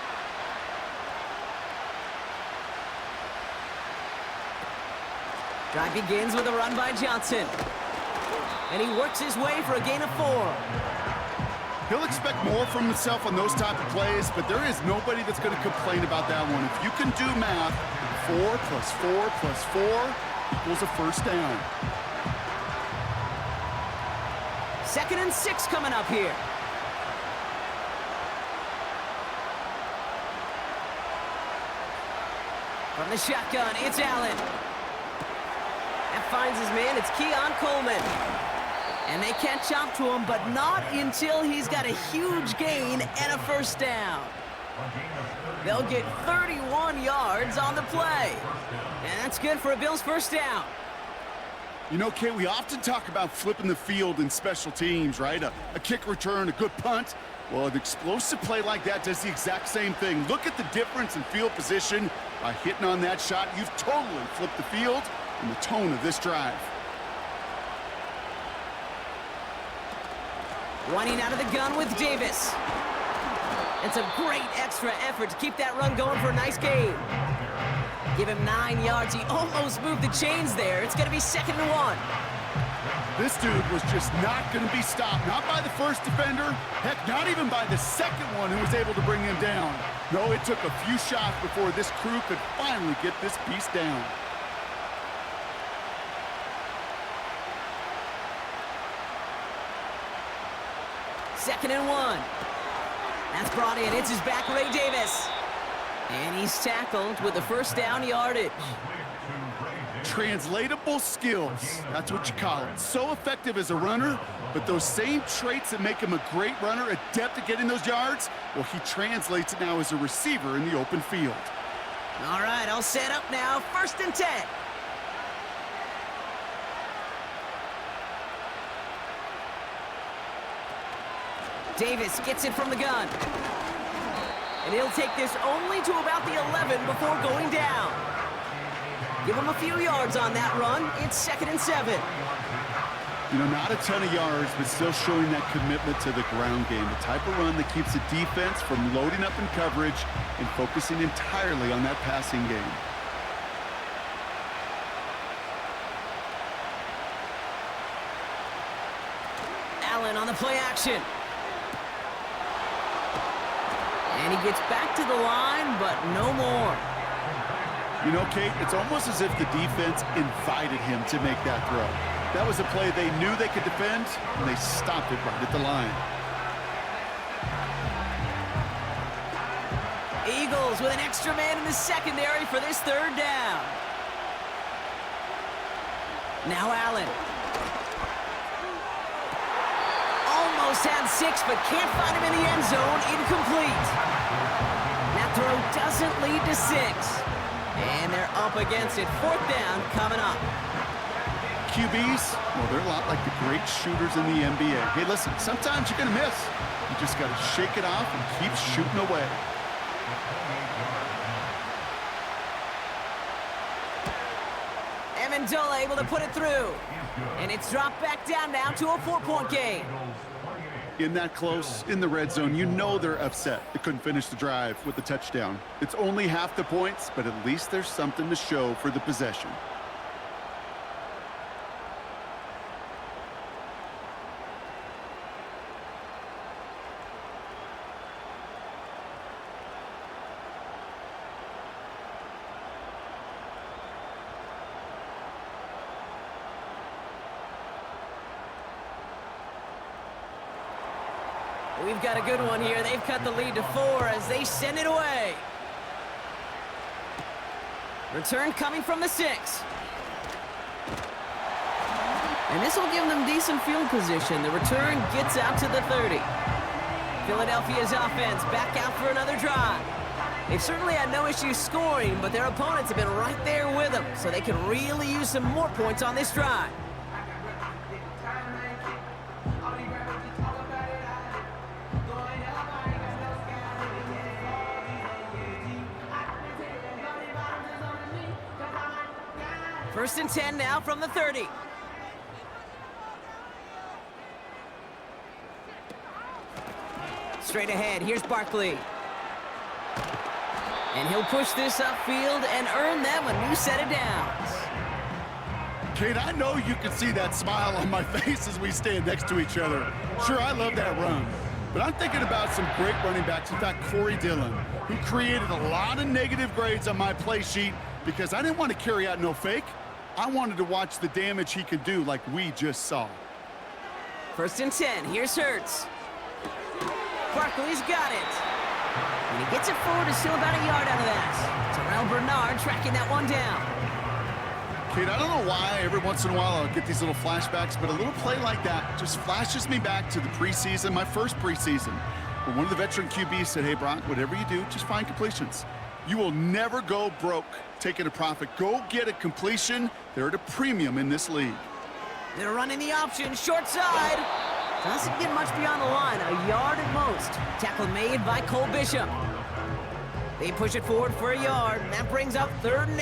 Drive begins with a run by Johnson. And he works his way for a gain of 4. He'll expect more from himself on those type of plays, but there is nobody that's going to complain about that one. If you can do math, 4 plus 4 plus 4 equals a first down. 2nd and 6 coming up here. From the shotgun, it's Allen. That finds his man, it's Keon Coleman. And they catch up to him, but not until he's got a huge gain and a first down. They'll get 31 yards on the play. And that's good for a Bills first down. You know, Kate, we often talk about flipping the field in special teams, right? A kick return, a good punt. Well, an explosive play like that does the exact same thing. Look at the difference in field position. By hitting on that shot, you've totally flipped the field and the tone of this drive. Running out of the gun with Davis. It's a great extra effort to keep that run going for a nice gain. Give him 9 yards. He almost moved the chains there. It's going to be 2nd and 1. This dude was just not going to be stopped. Not by the first defender. Heck, not even by the second one who was able to bring him down. No, it took a few shots before this crew could finally get this piece down. Second and 1. That's brought in. It's his back, Ray Davis. And he's tackled with the first down yardage. Translatable skills. That's what you call it. So effective as a runner, but those same traits that make him a great runner, adept at getting those yards, well, he translates it now as a receiver in the open field. All right, all set up now. 1st and 10. Davis gets it from the gun. And he'll take this only to about the 11 before going down. Give him a few yards on that run. It's 2nd and 7. You know, not a ton of yards, but still showing that commitment to the ground game. The type of run that keeps the defense from loading up in coverage and focusing entirely on that passing game. Allen on the play action. And he gets back to the line, but no more. You know, Kate, it's almost as if the defense invited him to make that throw. That was a play they knew they could defend, and they stopped it right at the line. Eagles with an extra man in the secondary for this 3rd down. Now Allen. Almost had 6, but can't find him in the end zone. Incomplete. That throw doesn't lead to 6. And they're up against it. 4th down coming up. QBs, well, they're a lot like the great shooters in the NBA. Hey, listen, sometimes you're going to miss. You just got to shake it off and keep shooting away. Amendola able to put it through. And it's dropped back down now to a 4-point game. In that close, in the red zone, you know they're upset. They couldn't finish the drive with the touchdown. It's only half the points, but at least there's something to show for the possession. We've got a good one here. They've cut the lead to 4 as they send it away. Return coming from the 6. And this will give them decent field position. The return gets out to the 30. Philadelphia's offense back out for another drive. They've certainly had no issues scoring, but their opponents have been right there with them, so they can really use some more points on this drive. First and 10 now from the 30. Straight ahead, here's Barkley. And he'll push this upfield and earn them a new set of downs. Kate, I know you can see that smile on my face as we stand next to each other. Sure, I love that run. But I'm thinking about some great running backs. In fact, Corey Dillon, who created a lot of negative grades on my play sheet because I didn't want to carry out no fake. I wanted to watch the damage he could do like we just saw. First and 10, here's Hurts. Barkley's got it. And he gets it forward, is still about a yard out of that. Terrell Bernard tracking that one down. Kate, I don't know why every once in a while I'll get these little flashbacks, but a little play like that just flashes me back to the preseason, my first preseason. But one of the veteran QBs said, hey, Brock, whatever you do, just find completions. You will never go broke taking a profit. Go get a completion. They're at a premium in this league. They're running the option, short side. Doesn't get much beyond the line, a yard at most. Tackle made by Cole Bishop. They push it forward for a yard, and that brings up 3rd and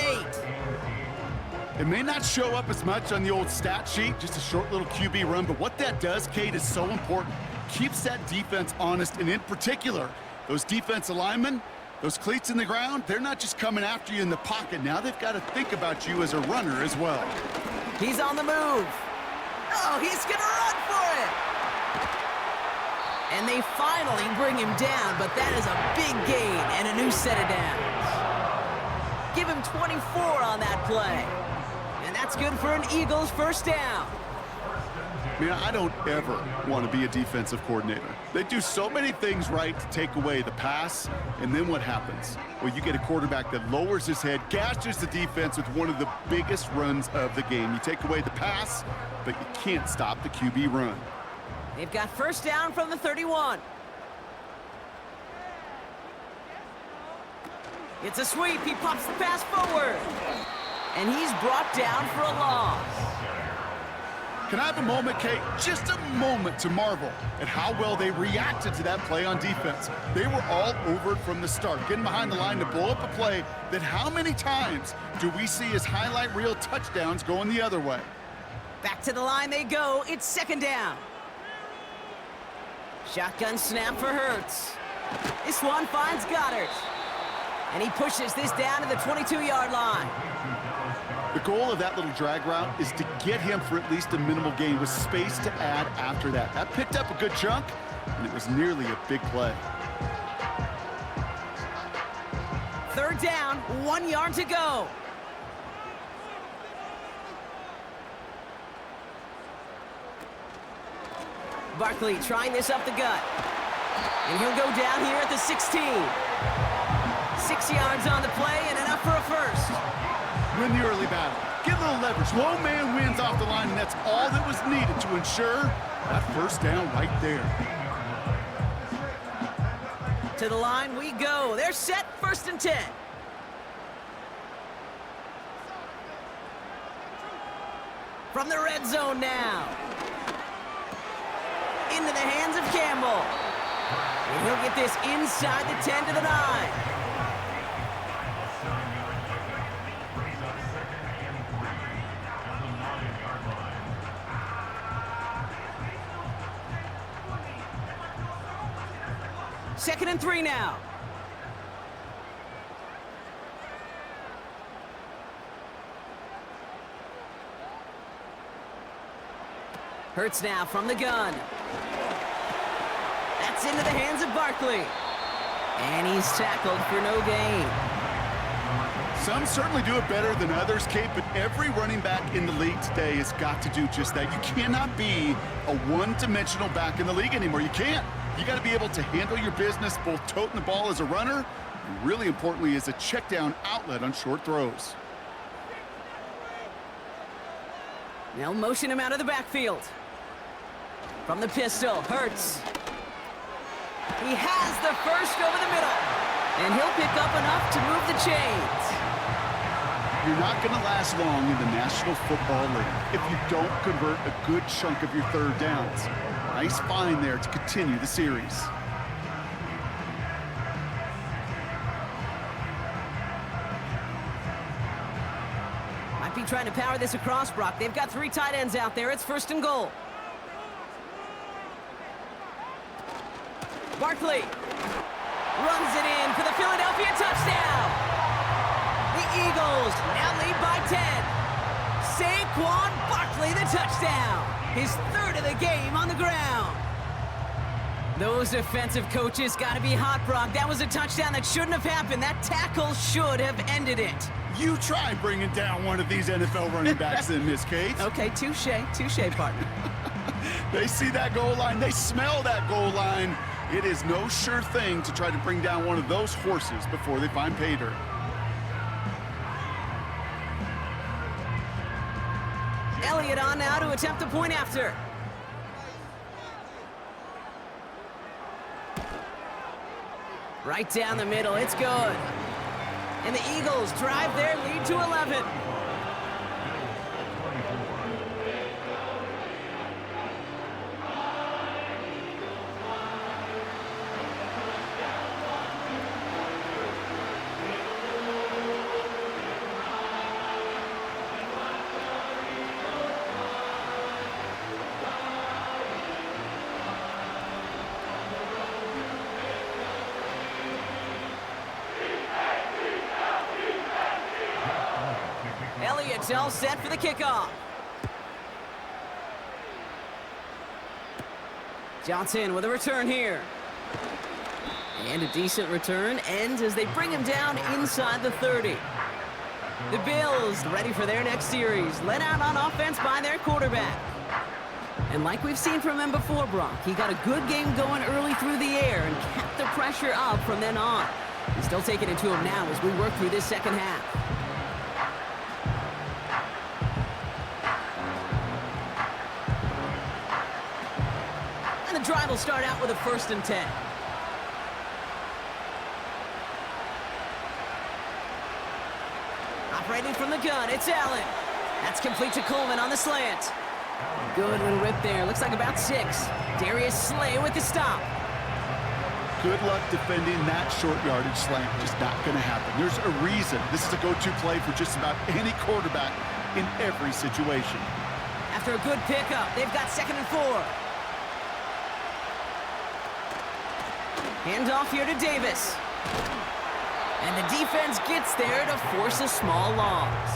8. It may not show up as much on the old stat sheet, just a short little QB run, but what that does, Kate, is so important. Keeps that defense honest, and in particular, those defensive linemen, those cleats in the ground, they're not just coming after you in the pocket. Now they've got to think about you as a runner as well. He's on the move. Oh, he's going to run for it. And they finally bring him down, but that is a big gain and a new set of downs. Give him 24 on that play. And that's good for an Eagles first down. Man, I don't ever want to be a defensive coordinator. They do so many things right to take away the pass, and then what happens? Well, you get a quarterback that lowers his head, gashes the defense with one of the biggest runs of the game. You take away the pass, but you can't stop the QB run. They've got first down from the 31. It's a sweep. He pops the pass forward. And he's brought down for a loss. Can I have a moment, Kate? Just a moment to marvel at how well they reacted to that play on defense. They were all over it from the start, getting behind the line to blow up a play that how many times do we see as highlight reel touchdowns going the other way? Back to the line they go. It's 2nd down. Shotgun snap for Hurts. This one finds Goddard. And he pushes this down to the 22-yard line. The goal of that little drag route is to get him for at least a minimal gain with space to add after that. That picked up a good chunk, and it was nearly a big play. 3rd down, 1 yard to go. Barkley trying this up the gut. And he'll go down here at the 16. 6 yards on the play and enough for a first. Win the early battle. Get a little leverage. Low man wins off the line, and that's all that was needed to ensure that first down right there. To the line we go. They're set, 1st and 10. From the red zone now. Into the hands of Campbell. And he'll get this inside the 10 to the 9. Second and 3 now. Hurts now from the gun. That's into the hands of Barkley. And he's tackled for no gain. Some certainly do it better than others, Kate, but every running back in the league today has got to do just that. You cannot be a one-dimensional back in the league anymore. You can't. You got to be able to handle your business, both toting the ball as a runner, and really importantly as a check down outlet on short throws. They'll motion him out of the backfield. From the pistol, Hurts. He has the first over the middle. And he'll pick up enough to move the chains. You're not going to last long in the National Football League if you don't convert a good chunk of your third downs. Nice find there to continue the series. Might be trying to power this across, Brock. They've got 3 tight ends out there. It's 1st and goal. Barkley runs it in for the Philadelphia touchdown. The Eagles now lead by 10. Saquon Barkley, the touchdown. His 3rd of the game on the ground. Those defensive coaches got to be hot, Brock. That was a touchdown that shouldn't have happened. That tackle should have ended it. You try bringing down one of these NFL running backs in, Miss Kate. Okay, touche, partner. They see that goal line. They smell that goal line. It is no sure thing to try to bring down one of those horses before they find pay dirt. Elliott on now to attempt a point after. Right down the middle, it's good. And the Eagles drive their lead to 11. Elliott's all set for the kickoff. Johnson with a return here. And a decent return ends as they bring him down inside the 30. The Bills ready for their next series, led out on offense by their quarterback. And like we've seen from him before, Brock, he got a good game going early through the air and kept the pressure up from then on. He's still taking it to him now as we work through this second half. And the drive will start out with a 1st and 10. Operating from the gun, it's Allen. That's complete to Coleman on the slant. Good little rip there. Looks like about 6. Darius Slay with the stop. Good luck defending that short yardage slant. Just not going to happen. There's a reason. This is a go-to play for just about any quarterback in every situation. After a good pickup, they've got 2nd and 4. Handoff here to Davis. And the defense gets there to force a small loss.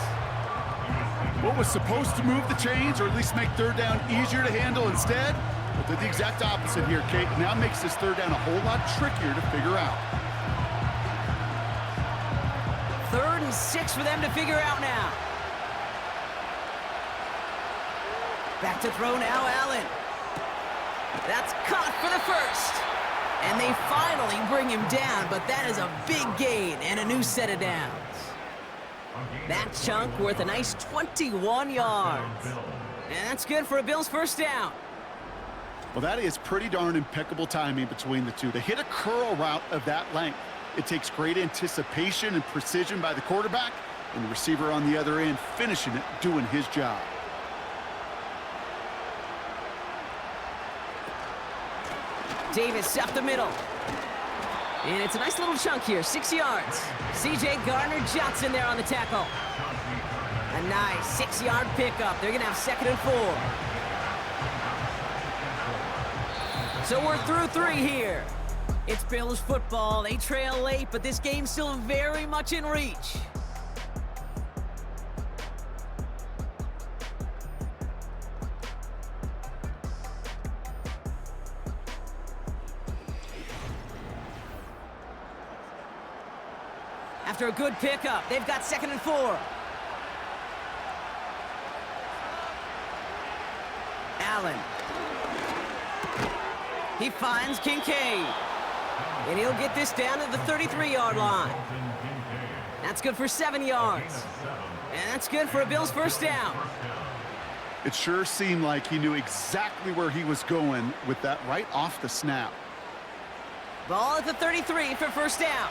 What was supposed to move the chains, or at least make third down easier to handle instead, but did the exact opposite here, Kate. Now makes this third down a whole lot trickier to figure out. 3rd and 6 for them to figure out now. Back to throw now, Allen. That's caught for the 1st. And they finally bring him down, but that is a big gain and a new set of downs. That chunk worth a nice 21 yards. And that's good for a Bills 1st down. Well, that is pretty darn impeccable timing between the two. They hit a curl route of that length. It takes great anticipation and precision by the quarterback, and the receiver on the other end finishing it, doing his job. Davis up the middle. And it's a nice little chunk here, 6 yards. C.J. Gardner-Johnson there on the tackle. A nice 6-yard pickup. They're going to have 2nd and 4. So we're through 3 here. It's Bills football. They trail late, but this game's still very much in reach. After a good pickup, they've got 2nd and 4. Allen. He finds Kincaid. And he'll get this down to the 33-yard line. That's good for 7 yards. And that's good for a Bills first down. It sure seemed like he knew exactly where he was going with that right off the snap. Ball at the 33 for first down.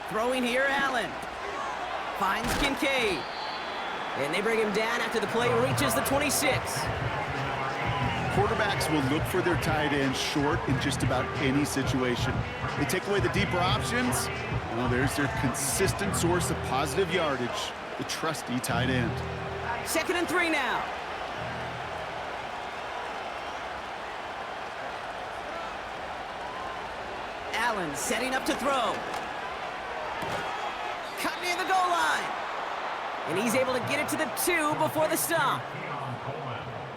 Throwing here, Allen. Finds Kincaid. And they bring him down after the play reaches the 26. Quarterbacks will look for their tight end short in just about any situation. They take away the deeper options. Well, there's their consistent source of positive yardage, the trusty tight end. 2nd and 3 now. Allen setting up to throw. Cut near the goal line. And he's able to get it to the 2 before the stop.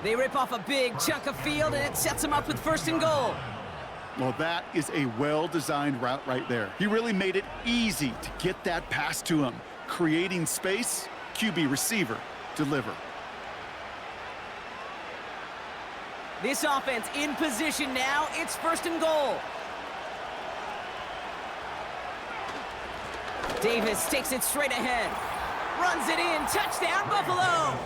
They rip off a big chunk of field, and it sets him up with 1st and goal. Well, that is a well-designed route right there. He really made it easy to get that pass to him. Creating space, QB receiver, deliver. This offense in position now. It's 1st and goal. Davis takes it straight ahead. Runs it in. Touchdown, Buffalo.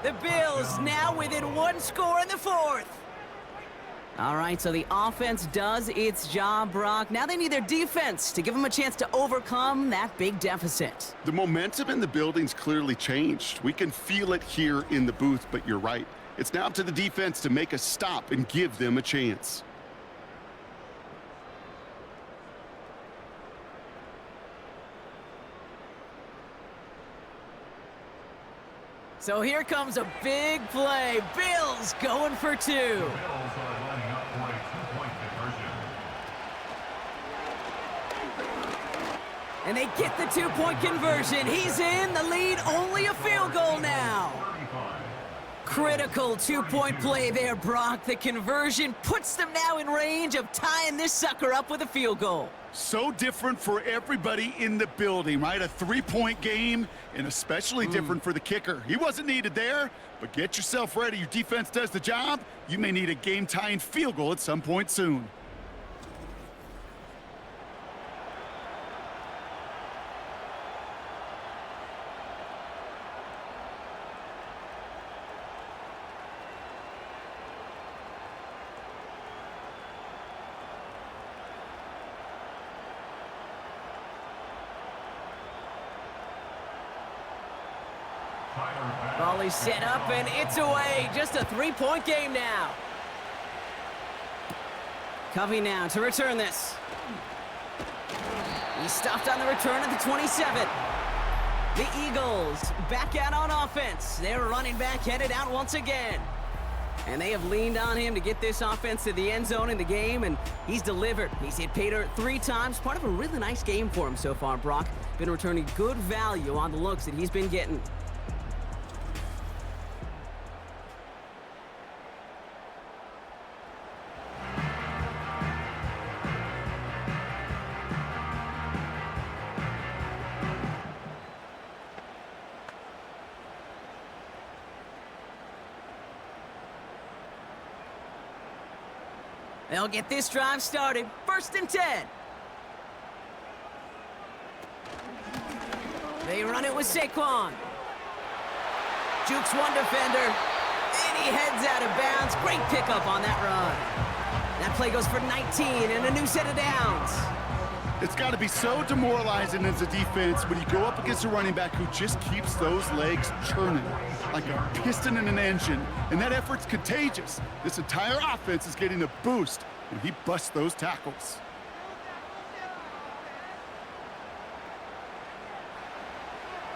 The Bills now within 1 score in the 4th. All right, so the offense does its job, Brock. Now they need their defense to give them a chance to overcome that big deficit. The momentum in the building's clearly changed. We can feel it here in the booth, but you're right. It's now up to the defense to make a stop and give them a chance. So here comes a big play. Bills going for 2. And they get the 2-point conversion. He's in the lead, only a field goal now. Critical 2-point play there, Brock. The conversion puts them now in range of tying this sucker up with a field goal. So different for everybody in the building, right? A 3-point game, and especially different for the kicker. He wasn't needed there, but get yourself ready. Your defense does the job. You may need a game-tying field goal at some point soon. Ball is set up, and it's away. Just a 3-point game now. Covey now to return this. He stopped on the return at the 27. The Eagles back out on offense. Their running back headed out once again. And they have leaned on him to get this offense to the end zone in the game, and he's delivered. He's hit pay dirt 3 times. Part of a really nice game for him so far, Brock. Been returning good value on the looks that he's been getting. They'll get this drive started. 1st and 10. They run it with Saquon. Jukes one defender, and he heads out of bounds. Great pickup on that run. That play goes for 19 and a new set of downs. It's got to be so demoralizing as a defense when you go up against a running back who just keeps those legs churning like a piston in an engine, and that effort's contagious. This entire offense is getting a boost when he busts those tackles.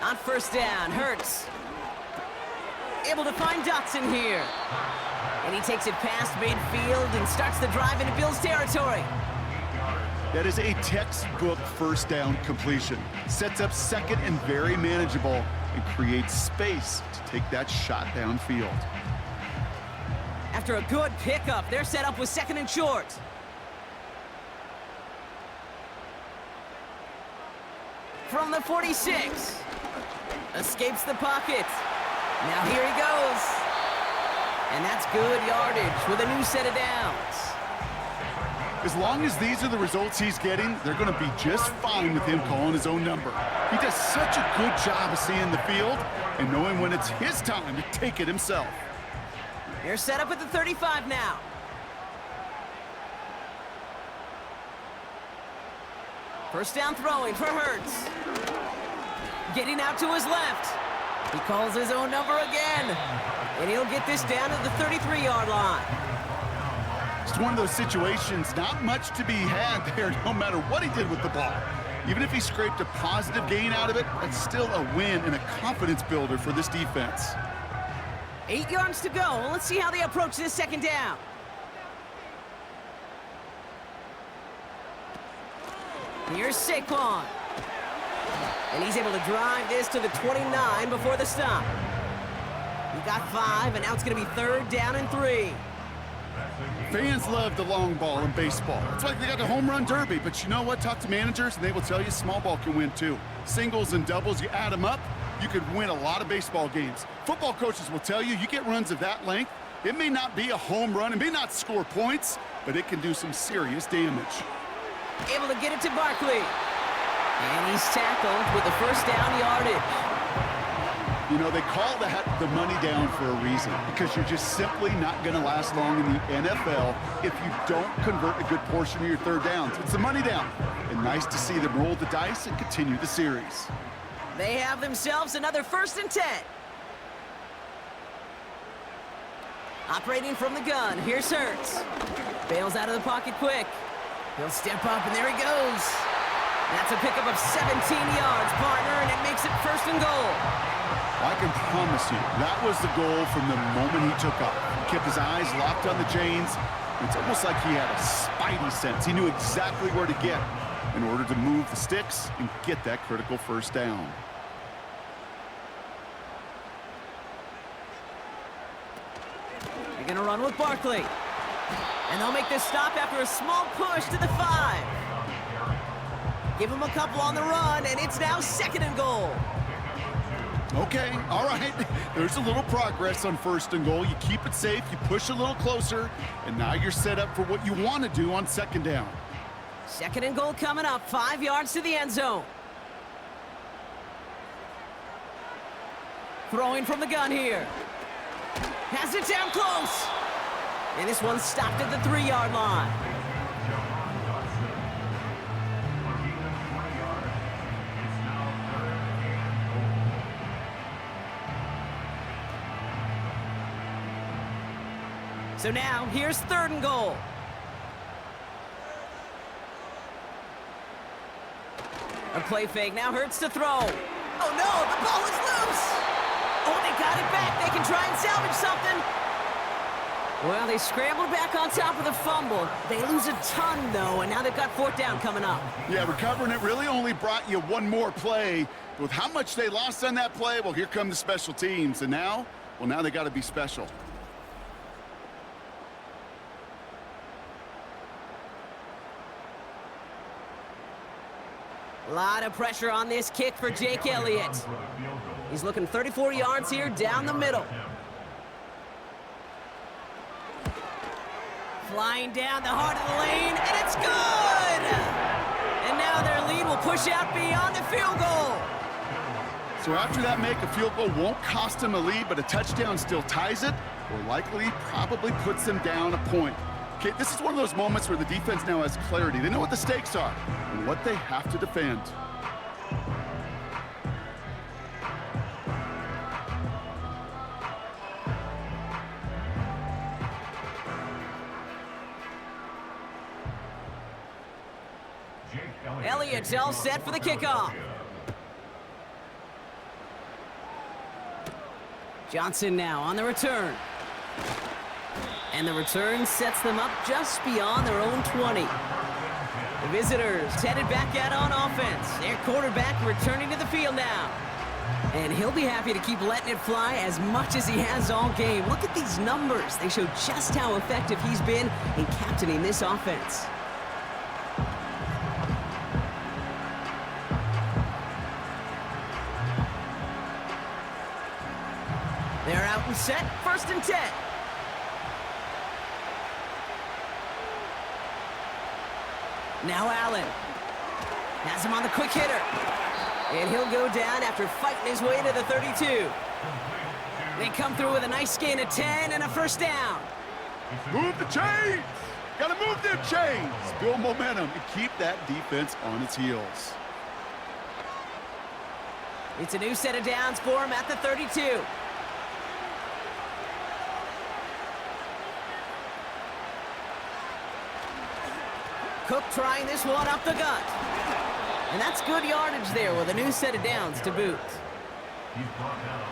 On 1st down, Hurts. Able to find Dotson here. And he takes it past midfield and starts the drive into Bills territory. That is a textbook 1st down completion. Sets up 2nd and very manageable and creates space to take that shot downfield. After a good pickup, they're set up with 2nd and short. From the 46. Escapes the pocket. Now here he goes. And that's good yardage with a new set of downs. As long as these are the results he's getting, they're going to be just fine with him calling his own number. He does such a good job of seeing the field and knowing when it's his time to take it himself. They're set up at the 35 now. First down throwing for Hurts. Getting out to his left. He calls his own number again. And he'll get this down to the 33-yard line. It's one of those situations, not much to be had there no matter what he did with the ball. Even if he scraped a positive gain out of it, that's still a win and a confidence builder for this defense. 8 yards to go. Let's see how they approach this second down. Here's Saquon. And he's able to drive this to the 29 before the stop. He got 5, and now it's going to be 3rd down and 3. Fans love the long ball in baseball. It's like they got the home run derby, but you know what? Talk to managers, and they will tell you small ball can win too. Singles and doubles, you add them up, you could win a lot of baseball games. Football coaches will tell you get runs of that length. It may not be a home run, it may not score points, but it can do some serious damage. Able to get it to Barkley. And he's tackled with the first down yardage. You know, they call that the money down for a reason, because you're just simply not going to last long in the NFL if you don't convert a good portion of your third downs. It's the money down. And nice to see them roll the dice and continue the series. They have themselves another 1st and 10. Operating from the gun, here's Hurts. Bails out of the pocket quick. He'll step up, and there he goes. That's a pickup of 17 yards, partner, and it makes it 1st and goal. I can promise you, that was the goal from the moment he took off. He kept his eyes locked on the chains. It's almost like he had a spidey sense. He knew exactly where to get in order to move the sticks and get that critical 1st down. They're going to run with Barkley. And they'll make this stop after a small push to the 5. Give him a couple on the run, and it's now 2nd and goal. Okay, all right. There's a little progress on 1st and goal. You keep it safe, you push a little closer, and now you're set up for what you want to do on 2nd down. 2nd and goal coming up, 5 yards to the end zone. Throwing from the gun here. Has it down close. And this one's stopped at the 3-yard line. So now, here's 3rd and goal. A play fake, now Hurts to throw. Oh no, the ball is loose! Oh, they got it back, they can try and salvage something. Well, they scrambled back on top of the fumble. They lose a ton, though, and now they've got 4th down coming up. Yeah, recovering it really only brought you one more play. With how much they lost on that play, well, here come the special teams. And now, well, now they got to be special. A lot of pressure on this kick for Jake Elliott. He's looking 34 yards here down the middle. Flying down the heart of the lane, and it's good! And now their lead will push out beyond the field goal. So after that make, a field goal won't cost them a lead, but a touchdown still ties it, or likely probably puts them down a point. Okay, this is one of those moments where the defense now has clarity. They know what the stakes are and what they have to defend. Elliott's all set for the kickoff. Johnson now on the return. And the return sets them up just beyond their own 20. The visitors headed back out on offense. Their quarterback returning to the field now. And he'll be happy to keep letting it fly as much as he has all game. Look at these numbers. They show just how effective he's been in captaining this offense. They're out and set, 1st and 10. Now Allen has him on the quick hitter. And he'll go down after fighting his way to the 32. They come through with a nice gain of 10 and a first down. Move the chains! Gotta move them chains! Build momentum and keep that defense on its heels. It's a new set of downs for him at the 32. Cook trying this one up the gut. And that's good yardage there with a new set of downs to boot.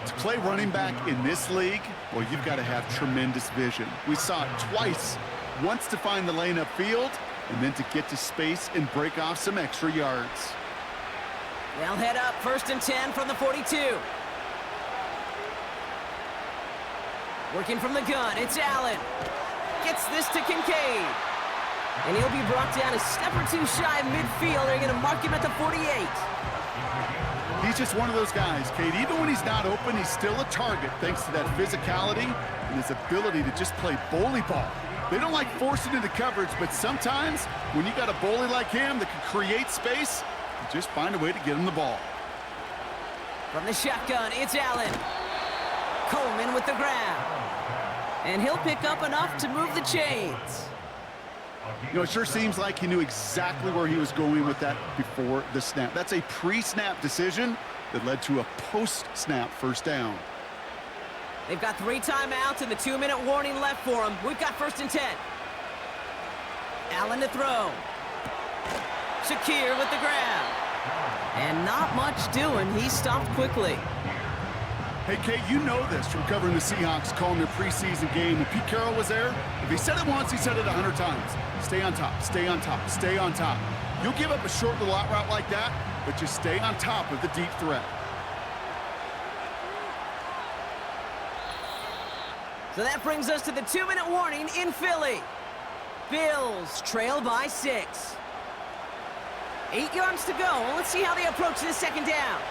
To play running back in this league, well, you've got to have tremendous vision. We saw it twice. Once to find the lane upfield, and then to get to space and break off some extra yards. They'll head up 1st and 10 from the 42. Working from the gun, it's Allen. Gets this to Kincaid. And he'll be brought down a step or two shy of midfield. They're going to mark him at the 48. He's just one of those guys, Kate. Even when he's not open, he's still a target thanks to that physicality and his ability to just play bully ball. They don't like forcing into coverage, but sometimes when you got a bully like him that can create space, you just find a way to get him the ball. From the shotgun, it's Allen. Coleman with the grab. And he'll pick up enough to move the chains. You know, it sure seems like he knew exactly where he was going with that before the snap. That's a pre-snap decision that led to a post-snap first down. They've got 3 timeouts and the 2-minute warning left for them. We've got 1st and 10. Allen to throw. Shakir with the grab. And not much doing. He stopped quickly. Hey, Kate, you know this from covering the Seahawks, calling their preseason game. When Pete Carroll was there, if he said it once, he said it 100 times. Stay on top, stay on top, stay on top. You'll give up a short little out route like that, but just stay on top of the deep threat. So that brings us to the 2-minute warning in Philly. Bills trail by 6. 8 yards to go. Let's see how they approach this second down.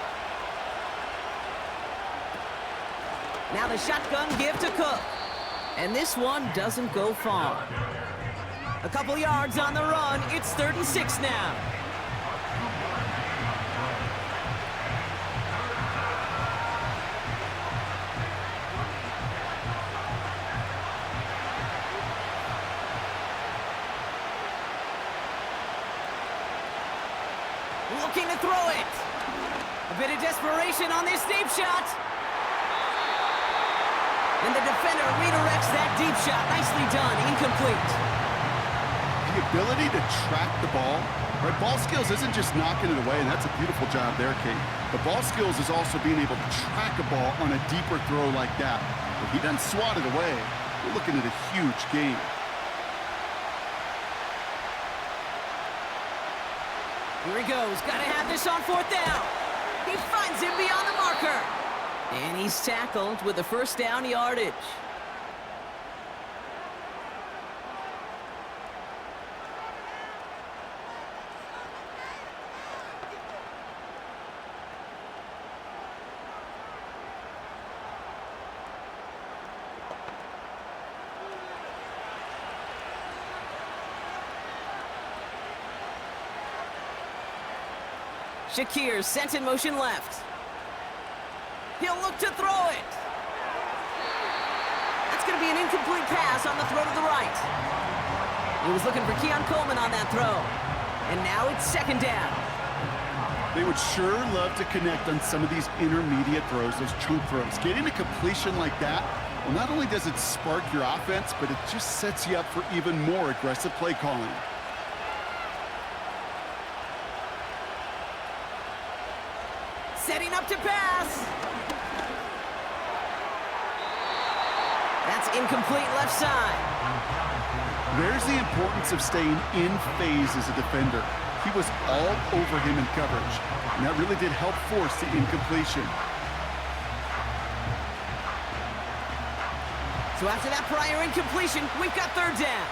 Now the shotgun give to Cook. And this one doesn't go far. A couple yards on the run. It's 3rd and 6 now. Looking to throw it. A bit of desperation on this deep shot. And the defender redirects that deep shot. Nicely done. Incomplete. The ability to track the ball, right? Ball skills isn't just knocking it away, and that's a beautiful job there, Kate. The ball skills is also being able to track a ball on a deeper throw like that. If he doesn't swat it away, we're looking at a huge game. Here he goes. Got to have this on 4th down. He finds him beyond the marker. And he's tackled with the first down yardage. Shakir sent in motion left. He'll look to throw it. That's going to be an incomplete pass on the throw to the right. He was looking for Keon Coleman on that throw. And now it's 2nd down. They would sure love to connect on some of these intermediate throws, those chunk throws. Getting a completion like that, well, not only does it spark your offense, but it just sets you up for even more aggressive play calling. Setting up to pass. That's incomplete left side. There's the importance of staying in phase as a defender. He was all over him in coverage, and that really did help force the incompletion. So after that prior incompletion, we've got 3rd down.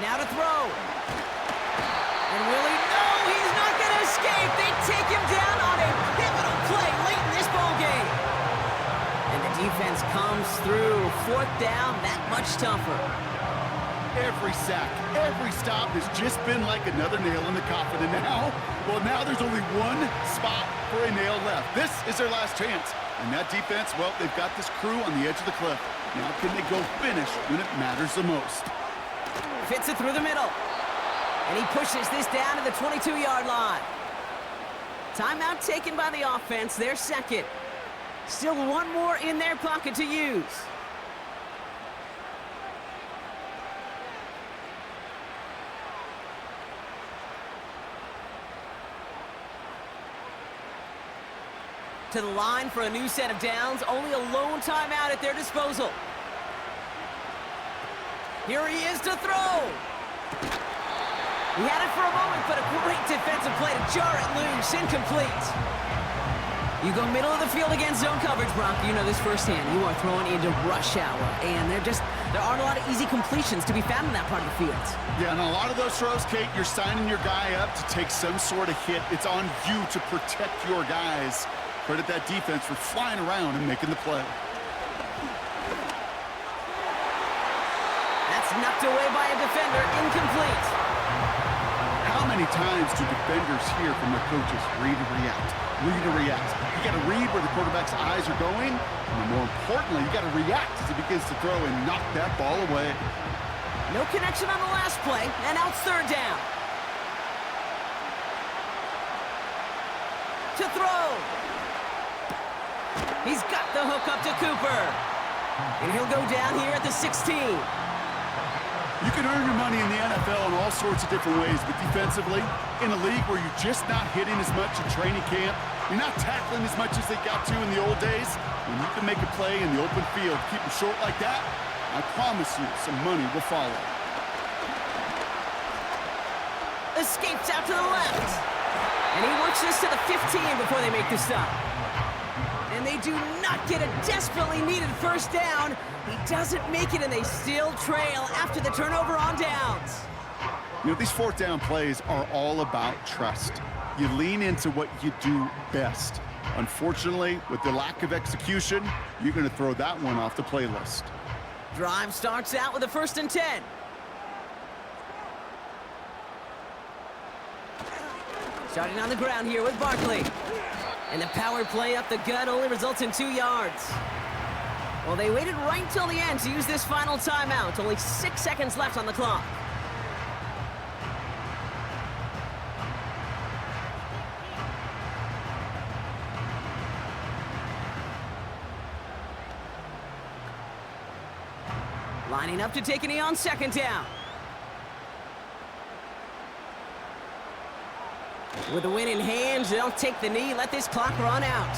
Now to throw. And really, no, he's not going to escape. They take him down on a pivotal play late in this ball game. And the defense comes through 4th down that much tougher. Every sack, every stop has just been like another nail in the coffin. And now, well, now there's only one spot for a nail left. This is their last chance. And that defense, well, they've got this crew on the edge of the cliff. Now can they go finish when it matters the most? Fits it through the middle. And he pushes this down to the 22-yard line. Timeout taken by the offense, their second. Still one more in their pocket to use. To the line for a new set of downs, only a lone timeout at their disposal. Here he is to throw. He had it for a moment, but a great defensive play to jar it loose, incomplete. You go middle of the field against zone coverage, Brock. You know this firsthand. You are throwing into rush hour, and there aren't a lot of easy completions to be found in that part of the field. Yeah, and a lot of those throws, Kate, you're signing your guy up to take some sort of hit. It's on you to protect your guys. Credit that defense for flying around and making the play. That's knocked away by a defender, incomplete. How many times do defenders hear from their coaches, read and react, read and react? You got to read where the quarterback's eyes are going, and more importantly, you got to react as he begins to throw and knock that ball away. No connection on the last play, and out 3rd down. To throw. He's got the hook up to Cooper. And he'll go down here at the 16. You can earn your money in the NFL in all sorts of different ways, but defensively, in a league where you're just not hitting as much in training camp, you're not tackling as much as they got to in the old days, when you can make a play in the open field, keep them short like that, I promise you some money will follow. Escapes out to the left. And he works this to the 15 before they make the stop. And they do not get a desperately needed 1st down. He doesn't make it, and they still trail after the turnover on downs. You know, these 4th down plays are all about trust. You lean into what you do best. Unfortunately, with the lack of execution, you're going to throw that one off the playlist. Drive starts out with a 1st and 10. Starting on the ground here with Barkley. And the power play up the gut only results in 2 yards. Well, they waited right till the end to use this final timeout. Only 6 seconds left on the clock. Lining up to take a knee on 2nd down. With the win in hand, they'll take the knee, let this clock run out.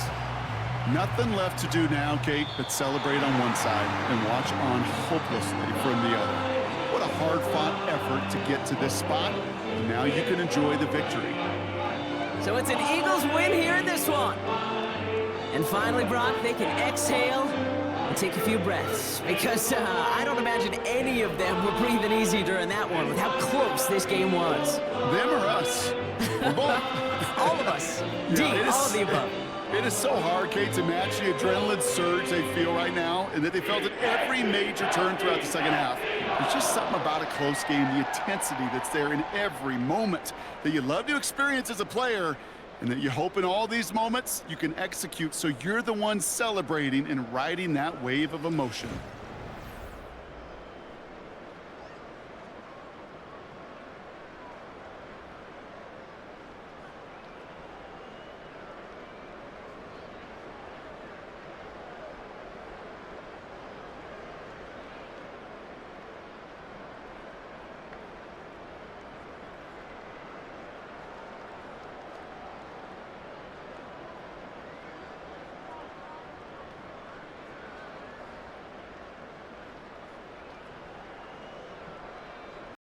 Nothing left to do now, Kate, but celebrate on one side and watch on hopelessly from the other. What a hard-fought effort to get to this spot, and now you can enjoy the victory. So it's an Eagles win here in this one. And finally, Brock, they can exhale and take a few breaths, because I don't imagine any of them were breathing easy during that one with how close this game was. Them or us? We're both. All of us. D, all of the above. It is so hard, Kate, to match the adrenaline surge they feel right now, and that they felt at every major turn throughout the second half. There's just something about a close game, the intensity that's there in every moment that you love to experience as a player, and that you hope in all these moments you can execute so you're the one celebrating and riding that wave of emotion.